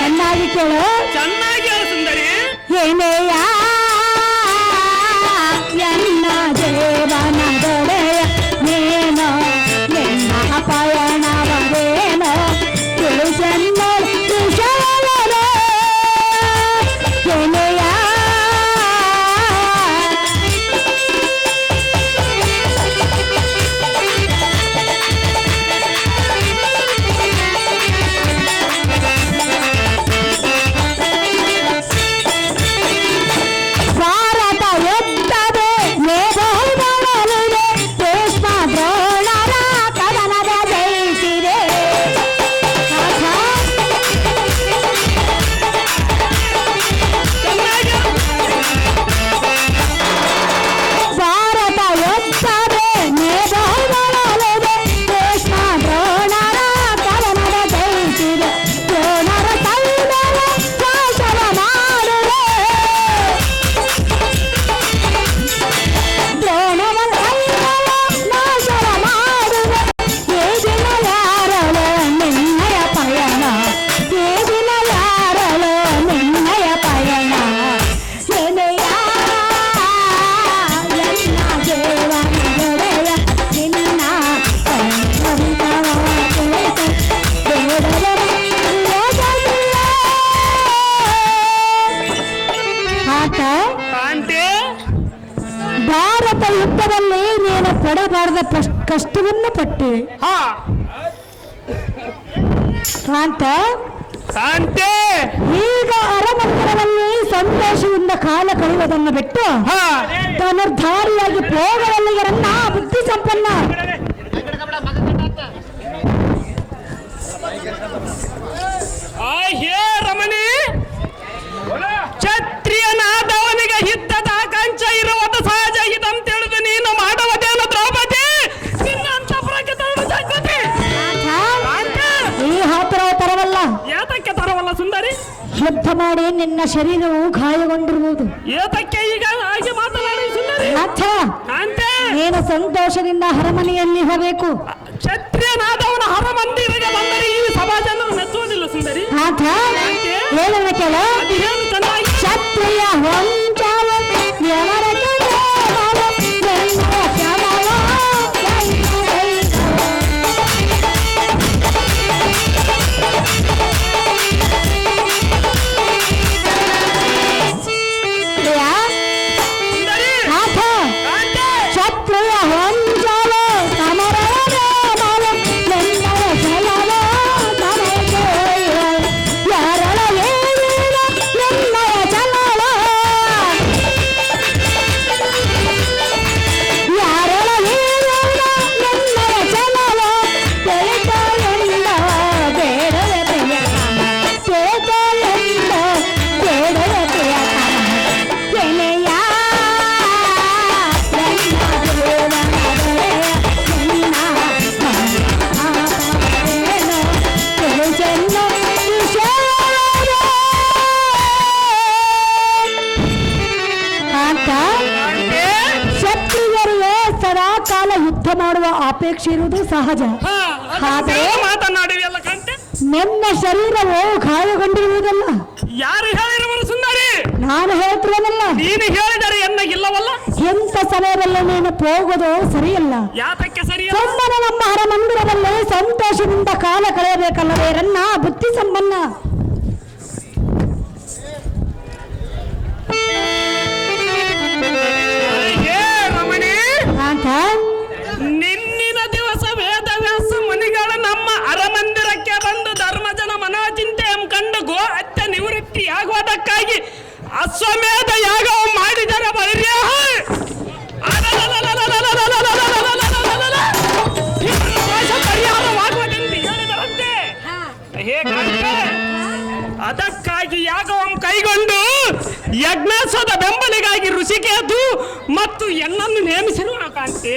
ಚೆನ್ನಾಗಿ ಕೇಳು. ಚೆನ್ನಾಗಿ ಹೇಳು ಸುಂದರಿ. ಏನೆಯ ಬರಲಾರದ ಕಷ್ಟವನ್ನು ಪಟ್ಟೆ ಹಾ ಕಾಂತ. ಕಾಂತೆ. ಈಗ ಅರಮಂದಿರದಲ್ಲಿ ಸಂತೋಷದಿಂದ ಕಾಲ ಕಳೆಯುವುದನ್ನು ಬಿಟ್ಟು ಹಾ ಧನುರ್ಧಾರಿಯಾಗಿ ಹೋಗವಲ್ಲಿಗರನ್ನ ಬುದ್ಧಿ ಸಂಪನ್ನ ಹೇ ರಮಣಿ, ಕ್ಷತ್ರಿಯನಾದವನಿಗೆ ಹಿದ್ದದ ಕಂಚ ಇರುವುದು ಸಹಜ ಇದಂತ ತಿಳಿದು ನೀನು ಮಾಡುವುದೇನು ದ್ರೌಪದಿ? ನಿನ್ನ ಅಂತಃಪುರಕ್ಕೆ ತರಲು ಜಾಗೃತಿ. ಈ ಹಾತರ ತರವಲ್ಲ. ಏತಕ್ಕೆ ತರವಲ್ಲ ಸುಂದರಿ? ಯುದ್ಧ ಮಾಡಿ ನಿನ್ನ ಶರೀರವು ಗಾಯಗೊಂಡಿರುವುದು. ಏತಕ್ಕೆ ಈಗ ಹಾಗೆ ಮಾತನಾಡಿ ಸುಂದರಿ? ಕಾಂತೆ, ನೀನು ಸಂತೋಷದಿಂದ ಅರಮನೆಯಲ್ಲಿ ಹೋಗಬೇಕು. ಕ್ಷತ್ರಿಯನಾದವನ ಹರಮಂದಿರಿಗೆ ಬಂದರೆ ಈ ಸಮಾಜವನ್ನು ಮೆಚ್ಚುವುದಿಲ್ಲ ಸುಂದರಿ. ಹೇಳುವ ಕೇಳ. ಅದೇನು ಚೆನ್ನಾಗಿ ಕ್ಷತ್ರಿಯ ವಂಚಾವ ಯವರ ಕ್ಷತ್ರಿಯ ವಂಚಾವ ಸಮರ ಯುದ್ಧ ಮಾಡುವ ಅಪೇಕ್ಷೆ ಇರುವುದು ಸಹಜ. ಆದರೆ ಮಾತನಾಡಿವೆಲ್ಲ ಕಂತೆ. ನನ್ನ ಶರೀರವು ಗಾಯಗೊಂಡಿರುವುದಲ್ಲ. ಯಾರು ಹೇಳಿರುವರು ಸುಂದರಿ? ನಾನು ಹೇಳ್ತಿರೋನಲ್ಲ. ನೀನು ಹೇಳಿದರೆ ಎನ್ನಾಗಿಲ್ಲವಲ್ಲ. ಎಂತ ಸಮಯದಲ್ಲಿ ನೀನು ಹೋಗೋದು ಸರಿಯಲ್ಲ. ಯಾತಕ್ಕೆ ಸರಿಯಲ್ಲ? ಸುಮ್ಮನೆ ನಮ್ಮ ಹರಮಂದಿರದಲ್ಲಿ ಸಂತೋಷದಿಂದ ಕಾಲ ಕಳೆಯಬೇಕಲ್ಲವೇ ರನ್ನ ಬುದ್ಧಿ ಸಂಪನ್ನ. ನಿನ್ನಿನ ದಿವಸ ವೇದವ್ಯಾಸ ಮುನಿಗಳು ನಮ್ಮ ಅರಮಂದಿರಕ್ಕೆ ಬಂದು ಧರ್ಮಜನ ಮನೋಚಿಂತೆ ಕಂಡು ಗೋ ಹತ್ಯೆ ನಿವೃತ್ತಿಯಾಗುವುದಕ್ಕಾಗಿ ಅಶ್ವಮೇಧ ಯಾಗವು ಮಾಡಿದರೆ ಪರಿಹಾರವಾಗುವುದೆಂದು ಹೇಳಿದರಂತೆ. ಅದಕ್ಕಾಗಿ ಯಾಗವನ್ನು ಕೈಗೊಂಡು ಯಜ್ಞಾಶ್ವದ ಬೆಂಬಲಿಗಾಗಿ ಋಷಿಕೇತು ಮತ್ತು ಎನ್ನನ್ನು ನೇಮಿಸಿರುವ ಕಾಂತೆ.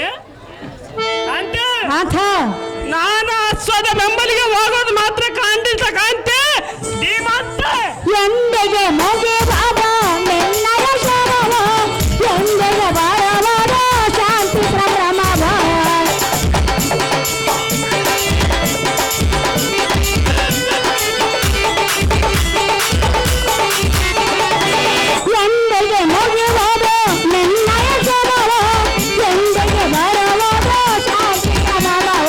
ನಾನು ಅಶ್ವದ ಬೆಂಬಲಿಗೆ ಹೋಗೋದು ಮಾತ್ರ ಕಾಂತಿತ ಕಾಂತೆ. ಎಂದೆಗೆ ಮಗೆ ಬಾಬಾ ನಿನ್ನಯ ಶರಣ, ಎಂದೆಗೆ ಬಾರವಾದ ಶಾಂತಿ ಪ್ರಭ್ರಮವ. ಎಂದೆಗೆ ಮಗೆ ಬಾಬಾ ನಿನ್ನಯ ಶರಣ, ಎಂದೆಗೆ ಬಾರವಾದ ಶಾಂತಿ ಪ್ರಭ್ರಮವ.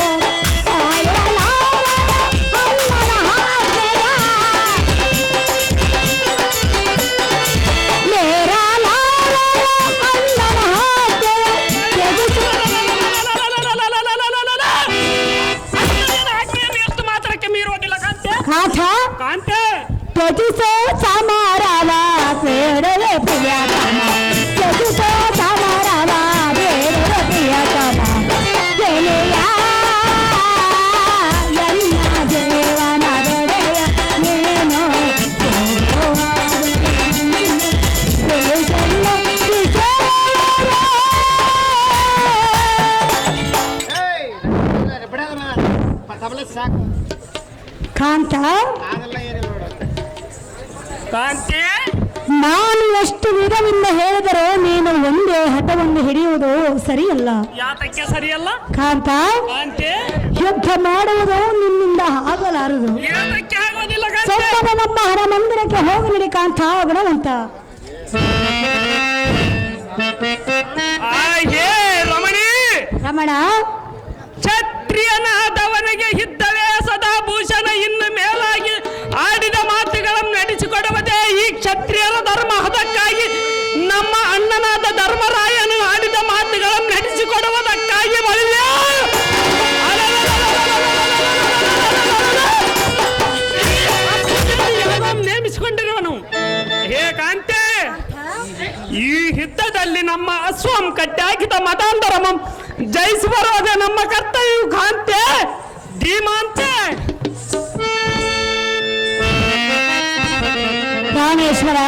ಕಾಂತೆ ತ್ಯಜಿಸೋ ಸಮಾರವ ಬೇಡವೇ ಪ್ರಿಯತಮ, ತ್ಯಜಿಸೋ ಸಮಾರವ ಬೇಡವೇ ಪ್ರಿಯತಮ. ಗೆಳೆಯ ಎಲ್ಲ ಜೀವನದೊಡೆಯ ನೀನು ಕಾಂತ. ಕಾಂತೆ, ನಾನು ಎಷ್ಟು ವಿಧವಿಂದ ಹೇಳಿದರೆ ನೀನು ಒಂದೇ ಹಠವನ್ನು ಹಿಡಿಯುವುದು ಸರಿಯಲ್ಲ. ಯಾತಕ್ಕೆ ಸರಿಯಲ್ಲ ಕಾಂತ? ಕಾಂತೆ, ಯುದ್ಧ ಮಾಡುವುದು ನಿನ್ನಿಂದ ಆಗಲಾರದು. ಯಾತಕ್ಕೆ ಆಗೋದಿಲ್ಲ ಕಾಂತೆ? ಸ್ವಲ್ಪ ನಮ್ಮ ಹರಮಂದಿರಕ್ಕೆ ಹೋಗಲಿ ಕಾಂತ ಗುಣವಂತ. ರಮಣಿ, ರಮಣ, ಕ್ಷತ್ರಿಯನಾದವನಿಗೆ ಇದ್ದವೇ ಸದಾಭೂಷಣ, ಇನ್ನು ಮೇಲಾಗಿ ಆಡಿದ ಮಾತುಗಳನ್ನು ನಡೆಸಿಕೊಡುವುದೇ ಈ ಕ್ಷತ್ರಿಯರ ಧರ್ಮ. ಅದಕ್ಕಾಗಿ ನಮ್ಮ ಅಣ್ಣನಾದ ಧರ್ಮರಾಯನು ಆಡಿದ ಮಾತುಗಳನ್ನು ನಡೆಸಿಕೊಡುವುದಕ್ಕಾಗಿ ಬಳಿಯೇ ಧರ್ಮಂ ಕಟ್ಟಾಕಿತ ಮತಾಂತರಮಂ ಜಯಿಸಿ ಬರೋದೇ ನಮ್ಮ ಕರ್ತವ್ಯ ಕಾಂತೆ ಧೀಮಾಂತೆ. ಪ್ರಾಣೇಶ್ವರ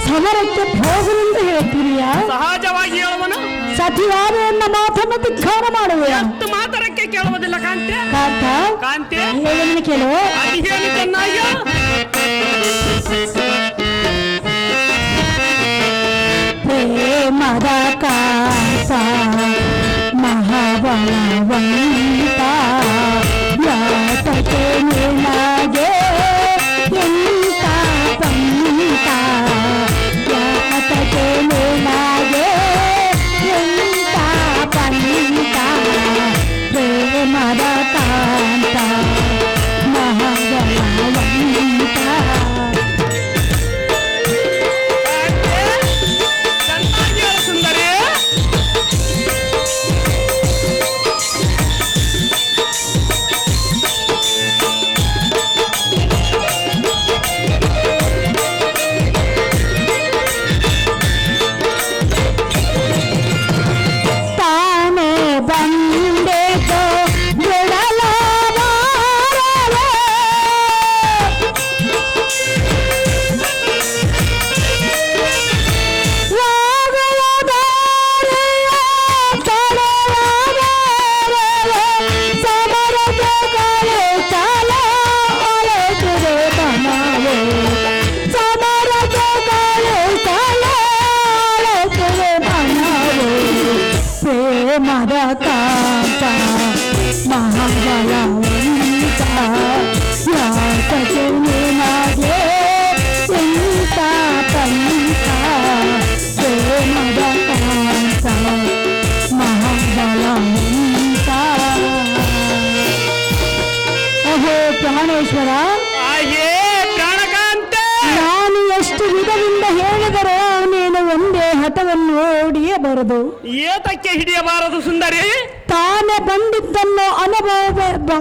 ಸಮರಕ್ಕೆ ಹೋಗುವಂತ ಹೇಳ್ತೀರಿಯಾ? ಸಹಜವಾಗಿ ಹೇಳುವನು. ಸತಿವಾದ ಎನ್ನ ಮಾತನ್ನು ಧಿಕ್ಕಾರ ಮಾಡುವೆ. ಎಷ್ಟು ಮಾತರಕ್ಕೆ ಕೇಳುವುದಿಲ್ಲ ಕಾಂತೆ. ಕಾಂತೆ ಹೇಳನ್ನು ಕೇಳು. ಅದು ಹೇಳಿ ಚೆನ್ನಾಗಿ. ಪ್ರೇಮದ ಕಾಸ ಮಹಾಬಲವಂತ ಯಾತಕ್ಕೆ ನಿನಗೆ ಎಂತ ಪಂತ ಯಾತಕ್ಕೆ ನಿನಗೆ ಎಂತ ಪಂತ ಪ್ರೇಮದ ಕಾಂತ ಮಹಾಬಲವಂತ. ಸುಂದರಿ ತಾನೇ ಬಂದೆಗೋ ಬಿಡಲಾರದೆ ವಾಗುವುದಾರೆಯ ತಡೆಯಲಾರದೆ ಸಮರದಗಳು ಚಾಲ ಅಲೆತಿದೆ ಬನವೇ ಸಮರದಗಳು ಚಾಲ ಅಲೆತಿದೆ ಬನವೇ ಪ್ರೇಮದ ಕಾಂತ ಮಹಾಬಲವಂತ ಯಾತಕ್ಕೆ ನಿನಗೆ ಇಂಥ ಪಂಥ ಪ್ರೇಮದ ಕಾಂತ ಮಹಾಬಲವಂತ. ಅಹೋ ಪ್ರಾಣೇಶ್ವರ, ಆಯೇ ಪ್ರಾಣಕಾಂತೆ. ನಾನು ಎಷ್ಟು ವಿಧದಿಂದ ಹೇಳಿದರೆ ನೀನು ಒಂದೇ ಹಠವನ್ನು ಹಿಡಿಯಬಾರದು. ಏತಕ್ಕೆ ಹಿಡಿಯಬಾರದು ಸುಂದರಿ? ತಾನೇ ಬಂದಿದ್ದನ್ನು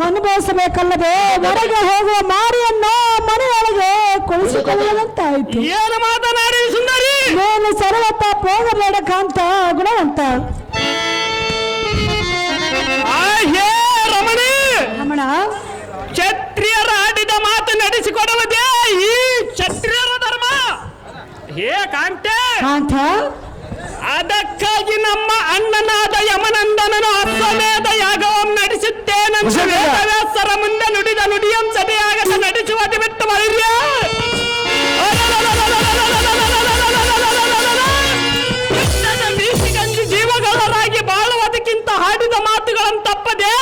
ಅನುಭವಿಸಬೇಕಲ್ಲದೆ ಹೊರಗೆ ಹೋಗುವ ಮಾರಿಯನ್ನು ಮನೆಯೊಳಗೆ ಕೊಳಿಸಿಕೊಳ್ಳುವಂತಾಯ್ತು. ಏನು ಮಾತನಾಡಿ ಸುಂದರಿ? ನೀನು ಸರ್ವತ ಹೋಗಬೇಡ ಕಾಂತ ಗುಣವಂತ. ಆಹೇ ರಮಣಿ, ರಮಣ, ಕ್ಷತ್ರಿಯರ ಆಡಿದ ಮಾತು ನಡೆಸಿಕೊಡುವುದೇ ಈ ಕ್ಷತ್ರಿಯರ ಧರ್ಮ. ಹೇ ಕಾಂತೆ, ಕಾಂತ ಅದಕ್ಕಾಗಿ ನಮ್ಮ ಅಣ್ಣನಾದ ಯಮನಂದನನು ಅಶ್ವಮೇಧ ಯಾಗವನ್ನು ನಡೆಸುತ್ತೇನೆಂದು ವೇದವ್ಯಾಸರ ಮುಂದೆ ನುಡಿದ ನುಡಿಯಂ ಸಭೆಯಾಗದ ನಡೆಸುವುದು ಬಿಟ್ಟು ಮಳಿರ್ಯ. ಕೃಷ್ಣನ ಮೀಸಿಗಂಜಿ ಜೀವಗಳರಾಗಿ ಬಾಳುವುದಕ್ಕಿಂತ ಹಾಡಿದ ಮಾತುಗಳನ್ನು ತಪ್ಪದೆ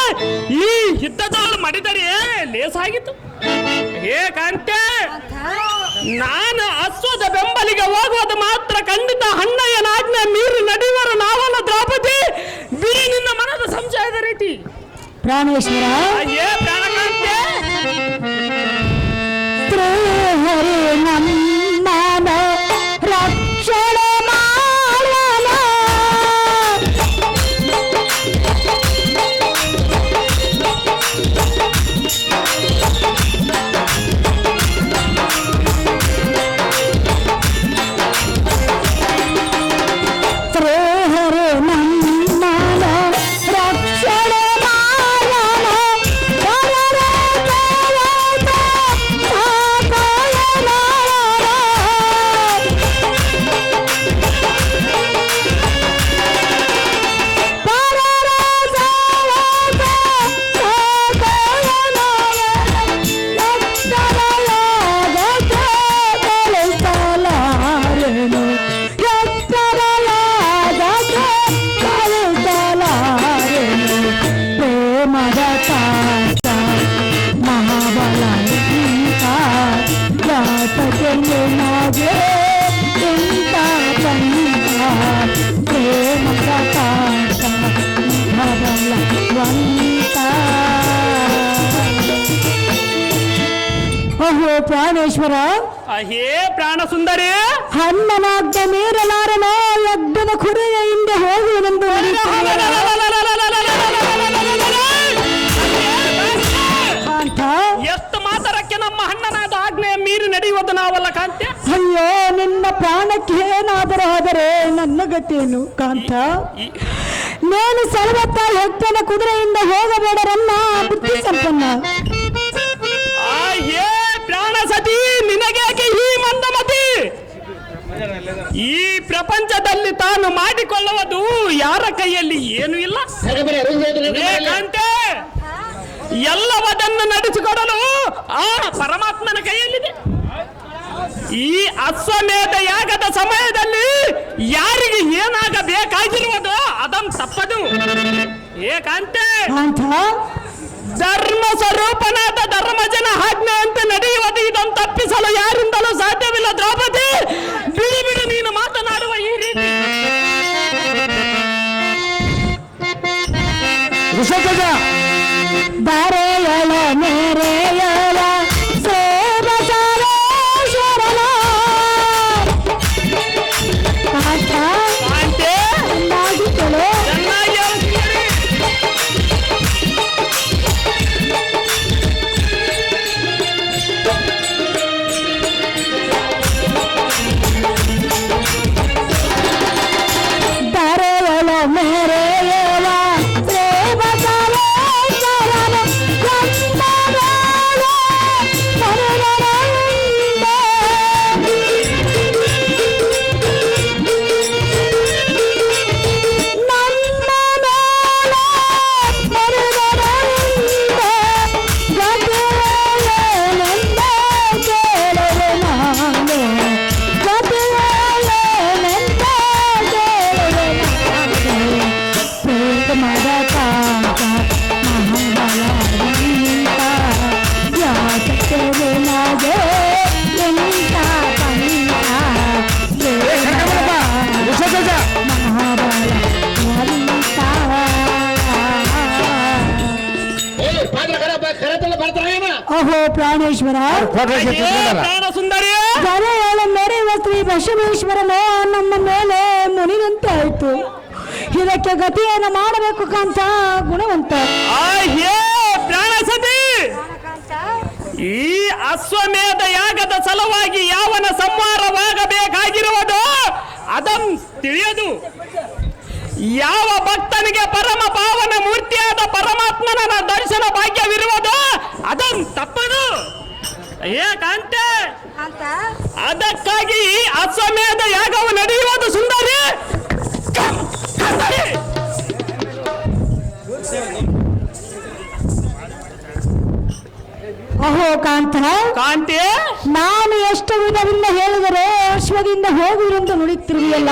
ಈ ಯುದ್ಧದಾಳು ಮಾಡಿದರೆ ಲೇಸಾಗಿತ್ತು. ಹೇ ಕಾಂತೆ, ನಾನು ಅಶ್ವದ ಬೆಂಬಲಿಗೆ ಹೋಗುವುದು ಮಾತ್ರ ಖಂಡಿತ. ಅಣ್ಣಯ್ಯನಾಜ್ಞೆ ಮೀರಿ ನಡೆಯುವರು ನಾವಲ್ಲ ದ್ರೌಪದಿ. ಬಿಡಿ ನಿನ್ನ ಮನದ ಸಂಶಯದ ರೀತಿ. ಪ್ರಾಣೇಶ್ವರ, ಅಯ್ಯೇ ಪ್ರಾಣಕಾಂತೆ, ಹರಿ ನಮ್ಮನ ರಕ್ಷಣೆ ಮಾಡಲ ಹರಿ ನಮ್ಮನ ರಕ್ಷಣೆ ಮಾಡಲ ಪರರ ದೇವತ ಓಹೋ ಪ್ರಾಣೇಶ್ವರ, ಅಹೇ ಪ್ರಾಣ ಸುಂದರಿ, ಹಣ್ಣನಾಗ್ದ ಮೀರಲಾರನ ಯಜ್ಞದ ಕುರಿಯ ಹಿಂದೆ ಹೋಗುವುದೆಂದು ಎಷ್ಟು ಮಾತರಕ್ಕೆ ನಮ್ಮ ಅಣ್ಣನಾದ ಆಜ್ಞೆಯ ಮೀರಿ ನಡೆಯುವುದು ನಾವಲ್ಲ ಕಾಂತೆ. ಅಯ್ಯೋ ನಿನ್ನ ಆದರೆ ನನ್ನ ಗತಿಯೇನು ಕಾಂತ? ನಾನು ಸರ್ವತ್ತ ಹೆಜ್ಜೆನ ಕುದುರೆಯಿಂದ ಹೋಗಬೇಡರನ್ನ ಬುದ್ಧಿ ಸಂಪನ್ನ. ಹೇ ಪ್ರಾಣ ಸತಿ, ನಿನಗೇಕೆ ಈ ಮಂದಮತಿ? ಈ ಪ್ರಪಂಚದಲ್ಲಿ ತಾನು ಮಾಡಿಕೊಳ್ಳುವುದು ಯಾರ ಕೈಯಲ್ಲಿ ಏನು ಇಲ್ಲ. ಏಕಂತೆ ಎಲ್ಲವದನ್ನು ನಡೆಸಿಕೊಡಲು ಆ ಪರಮಾತ್ಮನ ಕೈಯಲ್ಲಿದೆ. ಈ ಅಶ್ವಮೇಧ ಯಾಗದ ಸಮಯದಲ್ಲಿ ಯಾರಿಗೆ ಏನಾಗಬೇಕಾಗಿರುವುದು ಅದನ್ನು ತಪ್ಪದು. ಏಕಂತೆ ಧರ್ಮ ಸ್ವರೂಪನಾದ ಧರ್ಮಜನ ಆಜ್ಞೆಯಂತೆ ನಡೆಯುವುದು. ಇದನ್ನು ತಪ್ಪಿಸಲು ಯಾರಿಂದಲೂ ಸಾಧ್ಯವಿಲ್ಲ. ದ್ರೌಪದಿ, ಬಿಡಿ ಬಿಡಿ ನೀನು ಮಾತನಾಡುವ ಈ ರೀತಿ. ಬಾರೆಯಳ ಮೇರೆಯಳ ಸೇವ ಸರೋಶರಲ ಕಾಂತೆ, ಚೆನ್ನಾಗಿತ್ತಳು. ಚೆನ್ನಾಗಿ ಹೇಳ್ತೀರಿ. ಬಾರೆಯಳ ಮೇರೆಯಳ ಸೇವ ಸರೋಶರಲ ಗಂಧರಾಳ ಸರಳರಳಿಂದ. ನನ್ನ ಮೇಲ ಸರಳರಳಿಂದ ಗತಿಯೇನೆಂದ ಕೇಳಲು ನಾನು. ಗತಿಯೇನೆಂದ ಕೇಳಲು ನಾನು. ಪ್ರೇಮದ ಕಾಂತ ಮಹಾಬಲವಂತ ಯಾತಕ್ಕೆ ನಿನಗೆ ನಿಂತ ಪಂಥ. ಅಹೋ ಪ್ರಾಣೇಶ್ವರ, ಪ್ರಾಣ ಸುಂದರಿ, ಗರೆಯಳ ಮೆರೆಯುವ ಶ್ರೀ ಬಸವೇಶ್ವರನು ನಮ್ಮ ಮೇಲೆ ಮುನಿದಂತಾಯಿತು. ಇದಕ್ಕೆ ಗತಿಯನ್ನು ಮಾಡಬೇಕು ಕಾಂತ ಗುಣವಂತ. ಹೇ ಪ್ರಾಣ ಸತಿ, ಈ ಅಶ್ವಮೇಧ ಯಾಗದ ಸಲುವಾಗಿ ಯಾವನ ಸಂಹಾರವಾಗಬೇಕಾಗಿರುವುದು ಅದನ್ನು ತಿಳಿಯದು. ಯಾವ ಭಕ್ತನಿಗೆ ಪರಮ ಪಾವನ ಮೂರ್ತಿಯಾದ ಪರಮಾತ್ಮನ ದರ್ಶನ ಭಾಗ್ಯವಿರುವುದು ಅದನ್ನು ತಪ್ಪದು. ಏಕಂತೆ ಅದಕ್ಕಾಗಿ ಈ ಅಶ್ವಮೇಧ ಯಾಗವು ನಡೆಯುವುದು ಸುಂದರಿ. ಅಹೋ ಕಾಂತ, ಕಾಂತಿ, ನಾನು ಎಷ್ಟು ವಿಧದಿಂದ ಹೇಳಿದರೆ ಅಶ್ವದಿಂದ ಹೋಗುವುದೆಂದು ನುಡಿತಿರುವೆಯಲ್ಲ.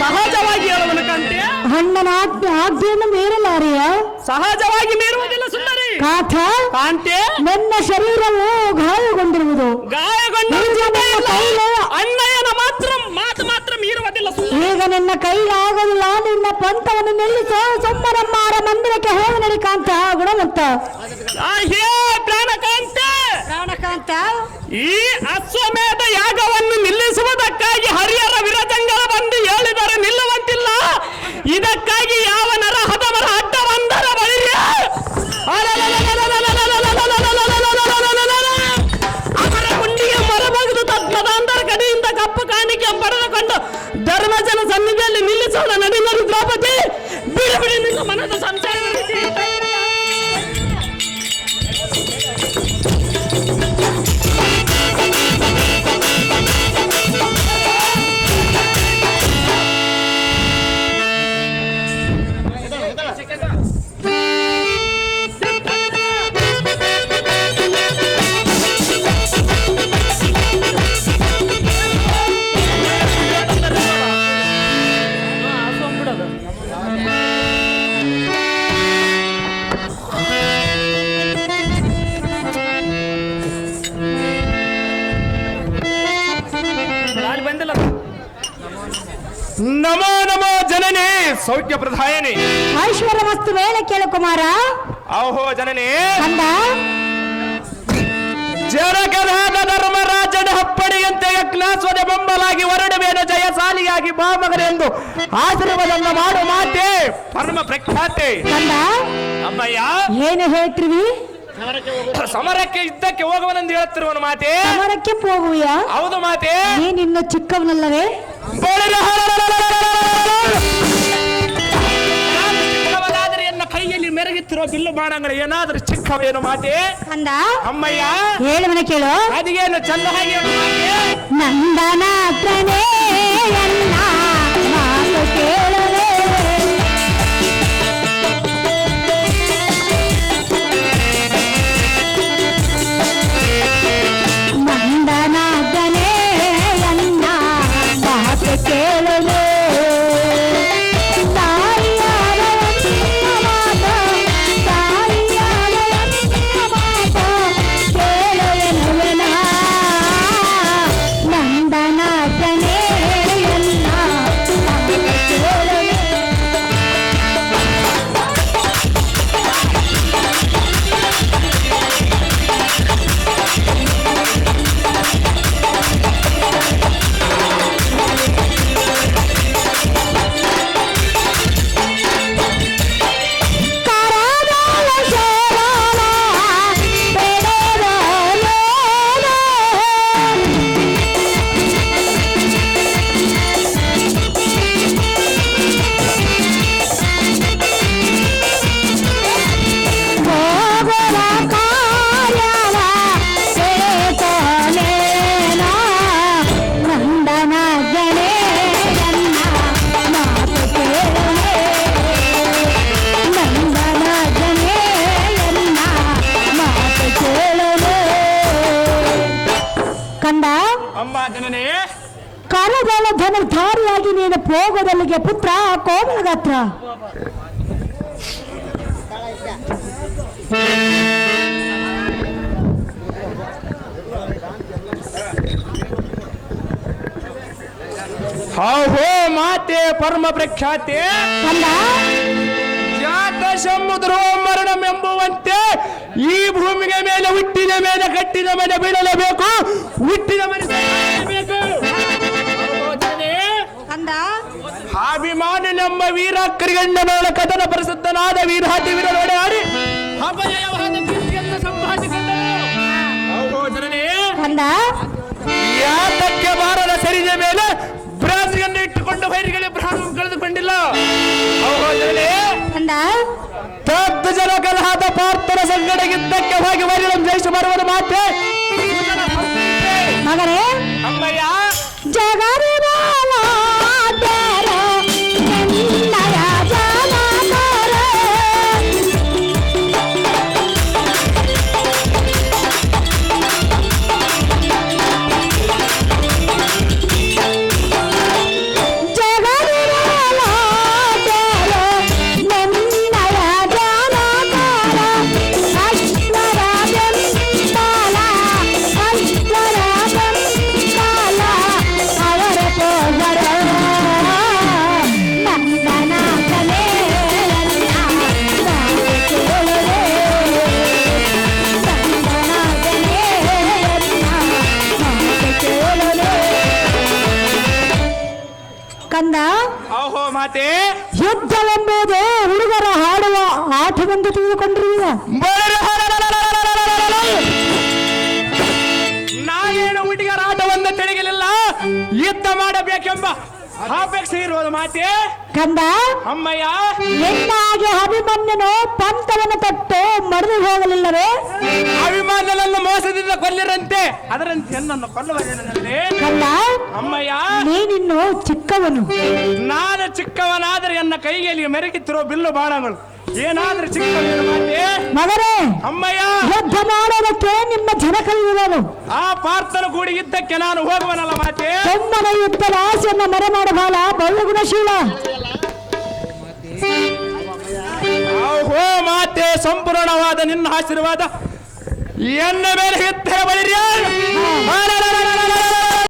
ಸಹಜವಾಗಿ ಹೇಳುವನು ಕಾಂತಿ. ಅಣ್ಣನ ಆಜ್ಞೆಯನ್ನು ಮೀರಲಾರೆಯ? ಸಹಜವಾಗಿ ಮೀರುವುದಿಲ್ಲ ಸುಂದರಿ. ಕಾಂತ, ಕಾಂತಿ, ನನ್ನ ಶರೀರವು ಗಾಯಗೊಂಡಿರುವುದು. ಗಾಯಗೊಂಡ ಅಣ್ಣಯ್ಯನ ಮಾತು ಮಾತ್ರ ಮೀರುವುದಿಲ್ಲ ಸುಂದರಿ. ಈಗ ನನ್ನ ಕೈಲಾಗಲಿಲ್ಲ. ನಿನ್ನ ಪಂಥವನ್ನು ನಿಲ್ಲಿಸೋ ಸೊಮ್ಮರಮ್ಮಾರ ಮಂದಿರಕ್ಕೆ ಹೋಗಿ ನಡಿ ಕಾಂತ ಗುಣವಂತ. ಹೇ ಪ್ರಾಣಕಾಂತ, ಪ್ರಾಣಕಾಂತ, ಈ ಅಶ್ವಮೇಧ ಯಾಗವನ್ನು ನಿಲ್ಲಿಸುವುದಕ್ಕಾಗಿ ಹರಿಹರ ವಿರಜಂಗಲ ಬಂದು ಹೇಳಿದರೆ ನಿಲ್ಲುವಂತಿಲ್ಲ. ಇದಕ್ಕಾಗಿ ಯಾವ ನರ ಹದವರ ಅಡ್ಡ ಬಂದರ ಬಳಿಯ ಅವರ ಗುಂಡಿಗೆ ಮರಬಾಗದು ತದ್ಮದಾಂತರ ಕಡೆಯಿಂದ ಕಪ್ಪು ಕಾಣಿಕೆ ಪಡೆದುಕೊಂಡು ಧರ್ಮಜನ ಸನ್ನಿಧಿಯಲ್ಲಿ ನಿಲ್ಲಿಸೋಣ. ನಡಿನರು ದ್ರೌಪದಿ, ಬಿಡಿ ಬಿಡಿ ನಿನ್ನ ಮನದ ಸಂಚಾರ ನಡೆಸಿ. ನಮೋ ನಮೋ ಜನನಿ ಸೌಖ್ಯ ಪ್ರಧಾಯನಿ. ಐಶ್ವರ್ಯ ಮಸ್ತು ವೇಳೆ ಕೇಳು ಕುಮಾರ. ಓಹೋ ಜನನಿ, ಕಂದ ಜರಕರಾದ ಧರ್ಮರಾಜನ ಹಪ್ಪಡಿಯಂತೆ ಯಜ್ಞಾಸ್ವದ ಬೆಂಬಲಾಗಿ ಹೊರಡುವೇನ ಜಯಶಾಲಿಯಾಗಿ ಬಾಮಗನೆಂದು ಆಶೀರ್ವಾದವನ್ನು ಮಾಡು ಮಾತೆ ಪರಮ ಪ್ರಖ್ಯಾತೆ. ಕಂದ ಅಮ್ಮಯ್ಯ, ಏನು ಹೇಳ್ತೀವಿ? ಸಮರಕ್ಕೆ ಯುದ್ಧಕ್ಕೆ ಹೋಗುವನೆಂದು ಹೇಳುತ್ತಿರುವನು ಮಾತೆ. ಸಮರಕ್ಕೆ ಹೋಗುವಿಯಾ? ಹೌದು ಮಾತೆ. ನೀನಿನ್ನು ಚಿಕ್ಕವನಲ್ಲವೇ? ಚಿಕ್ಕವನಾದರೆ ಎನ್ನ ಕೈಯಲ್ಲಿ ಮೆರಗುತ್ತಿರೋ ಬಿಲ್ಲು ಬಾಣಗಳು ಏನಾದರೂ ಚಿಕ್ಕವೇನು ಮಾತೆ ಅಂದ ಅಮ್ಮಯ್ಯ ಹೇಳುವನ ಕೇಳು ಅದಿಗೇನು ಚಂದ ಹಾಗೆ ಹೇಳು ಮಾತೆ ನಂದನಾಥನೇ ಎಲ್ಲ ಮಾತು ಕೇಳುವೆ ನಂದನಾಥನೇ ಎಲ್ಲ ಮಾತು ಕೇಳುವೆ ಕಾಲಗಾಲ ಧನುರ್ಧಾರಿಯಾಗಿ ನೀನು ಹೋಗೋದಲ್ಲಿಗೆ ಪುತ್ರ ಕೋಮಲಗಾತ್ರ ಹೋ ಮಾತೆ ಪರಮ ಪ್ರಖ್ಯಾತೆ ಕಂದ ಜಾತ ಸಮುದ್ರ ಮರಣಮೆಂಬುವಂತೆ ಈ ಭೂಮಿಗೆ ಮೇಲೆ ಹುಟ್ಟಿದ ಮೇಲೆ ಕಟ್ಟಿದ ಮನೆ ಬೀಳಲೇಬೇಕು, ಹುಟ್ಟಿದ ಮನೆ ಸಾಯಲೇಬೇಕು. ಕಂದ ಅಭಿಮಾನಿ ನಮ್ಮ ವೀರ ಕರಿಗಣ್ಣನವರ ಕದನ ಪ್ರಸಿದ್ಧನಾದ ವೀರಾತಿ ವೀರನೊಡೆ ಆಡಿ ಅಪಜಯವಾದ ಕೀರ್ತಿಯನ್ನು ಸಂಪಾದಿಸಿಕೊಂಡರು. ಕಂದ ಯಾತಕ್ಕೆ ಬಾರದ ಸರಿದ ಮೇಲೆ ಬ್ರಾಜಿಯನ್ನು ಇಟ್ಟುಕೊಂಡು ವೈರಿಗಳೇ ಪ್ರಾಣವನ್ನು ಕಳೆದುಕೊಂಡಿಲ್ಲ. ಕಂದ ತದ್ದು ಜನ ಕಲಹದ ಪಾರ್ಥನ ಸಂಗಡಗಿದ್ದಕ್ಕೆ ಹೋಗಿ ವೈರಿಗಳನ್ನು ಜಯಿಸಿ ಬರುವುದು ಮಾತೆ ಮಗನೇ ಅಮ್ಮಯ್ಯ ಜಗರಿ ಕಂದ ಓಹೋ ಮಾತೆ ಯುದ್ಧವೆಂಬುದು ಹುಡುಗರ ಹಾಡುವ ಆಟವೆಂದು ತಿಳಿದುಕೊಂಡಿರುವ ನಾನೇನು ಹುಡುಗರ ಆಟವನ್ನು ತಿಳಿಯಲಿಲ್ಲ, ಯುದ್ಧ ಮಾಡಬೇಕೆಂಬ ಅಪೇಕ್ಷೆ ಇರುವುದು ಮಾತೆ ಕಂದ ಅಮ್ಮಯ್ಯ. ಎನ್ನಾಗಿ ಅಭಿಮನ್ಯನು ಪಂಥವನ್ನು ತೊಟ್ಟು ಮರಳಿ ಹೋಗಲಿಲ್ಲವೇ? ಅಭಿಮಾನವನ್ನು ಮೋಸದಿಂದ ಕೊಲ್ಲಿರಂತೆ ಅದರಂತೆ ನನ್ನನ್ನು ಕೊಲ್ಲುವನೇ ಕಂದ ಅಮ್ಮಯ್ಯ. ನೀನಿನ್ನು ಚಿಕ್ಕವನು, ನಾನು ಚಿಕ್ಕವನಾದರೆ ನನ್ನ ಕೈಯಲ್ಲಿ ಮೆರಗುತ್ತಿರೋ ಬಿಲ್ಲು ಬಾಣಗಳು ಏನಾದ್ರೂ ಚಿಕ್ಕವೇನು ಮಾತೆ ಮಗನೇ ಅಮ್ಮಯ್ಯ. ಯುದ್ಧ ಮಾಡೋದಕ್ಕೆ ನಿಮ್ಮ ಜನ ಕಲಿಯುವರು. ಆ ಪಾರ್ಥನ ಕೂಡಿ ಇದ್ದಕ್ಕೆ ನಾನು ಹೋಗುವನಲ್ಲ ಮಾತೆ. ತಮ್ಮನ ಯುದ್ಧದ ಆಸೆಯನ್ನು ಮರೆ ಮಾಡಬಾಲ ಬಳ್ಳು ಗುಣಶೀಲ. ಓಹೋ ಮಾತೆ, ಸಂಪೂರ್ಣವಾದ ನಿನ್ನ ಆಶೀರ್ವಾದ ಎನ್ನ ಮೇಲೆ ಎತ್ತರ ಬಳಿರಿ.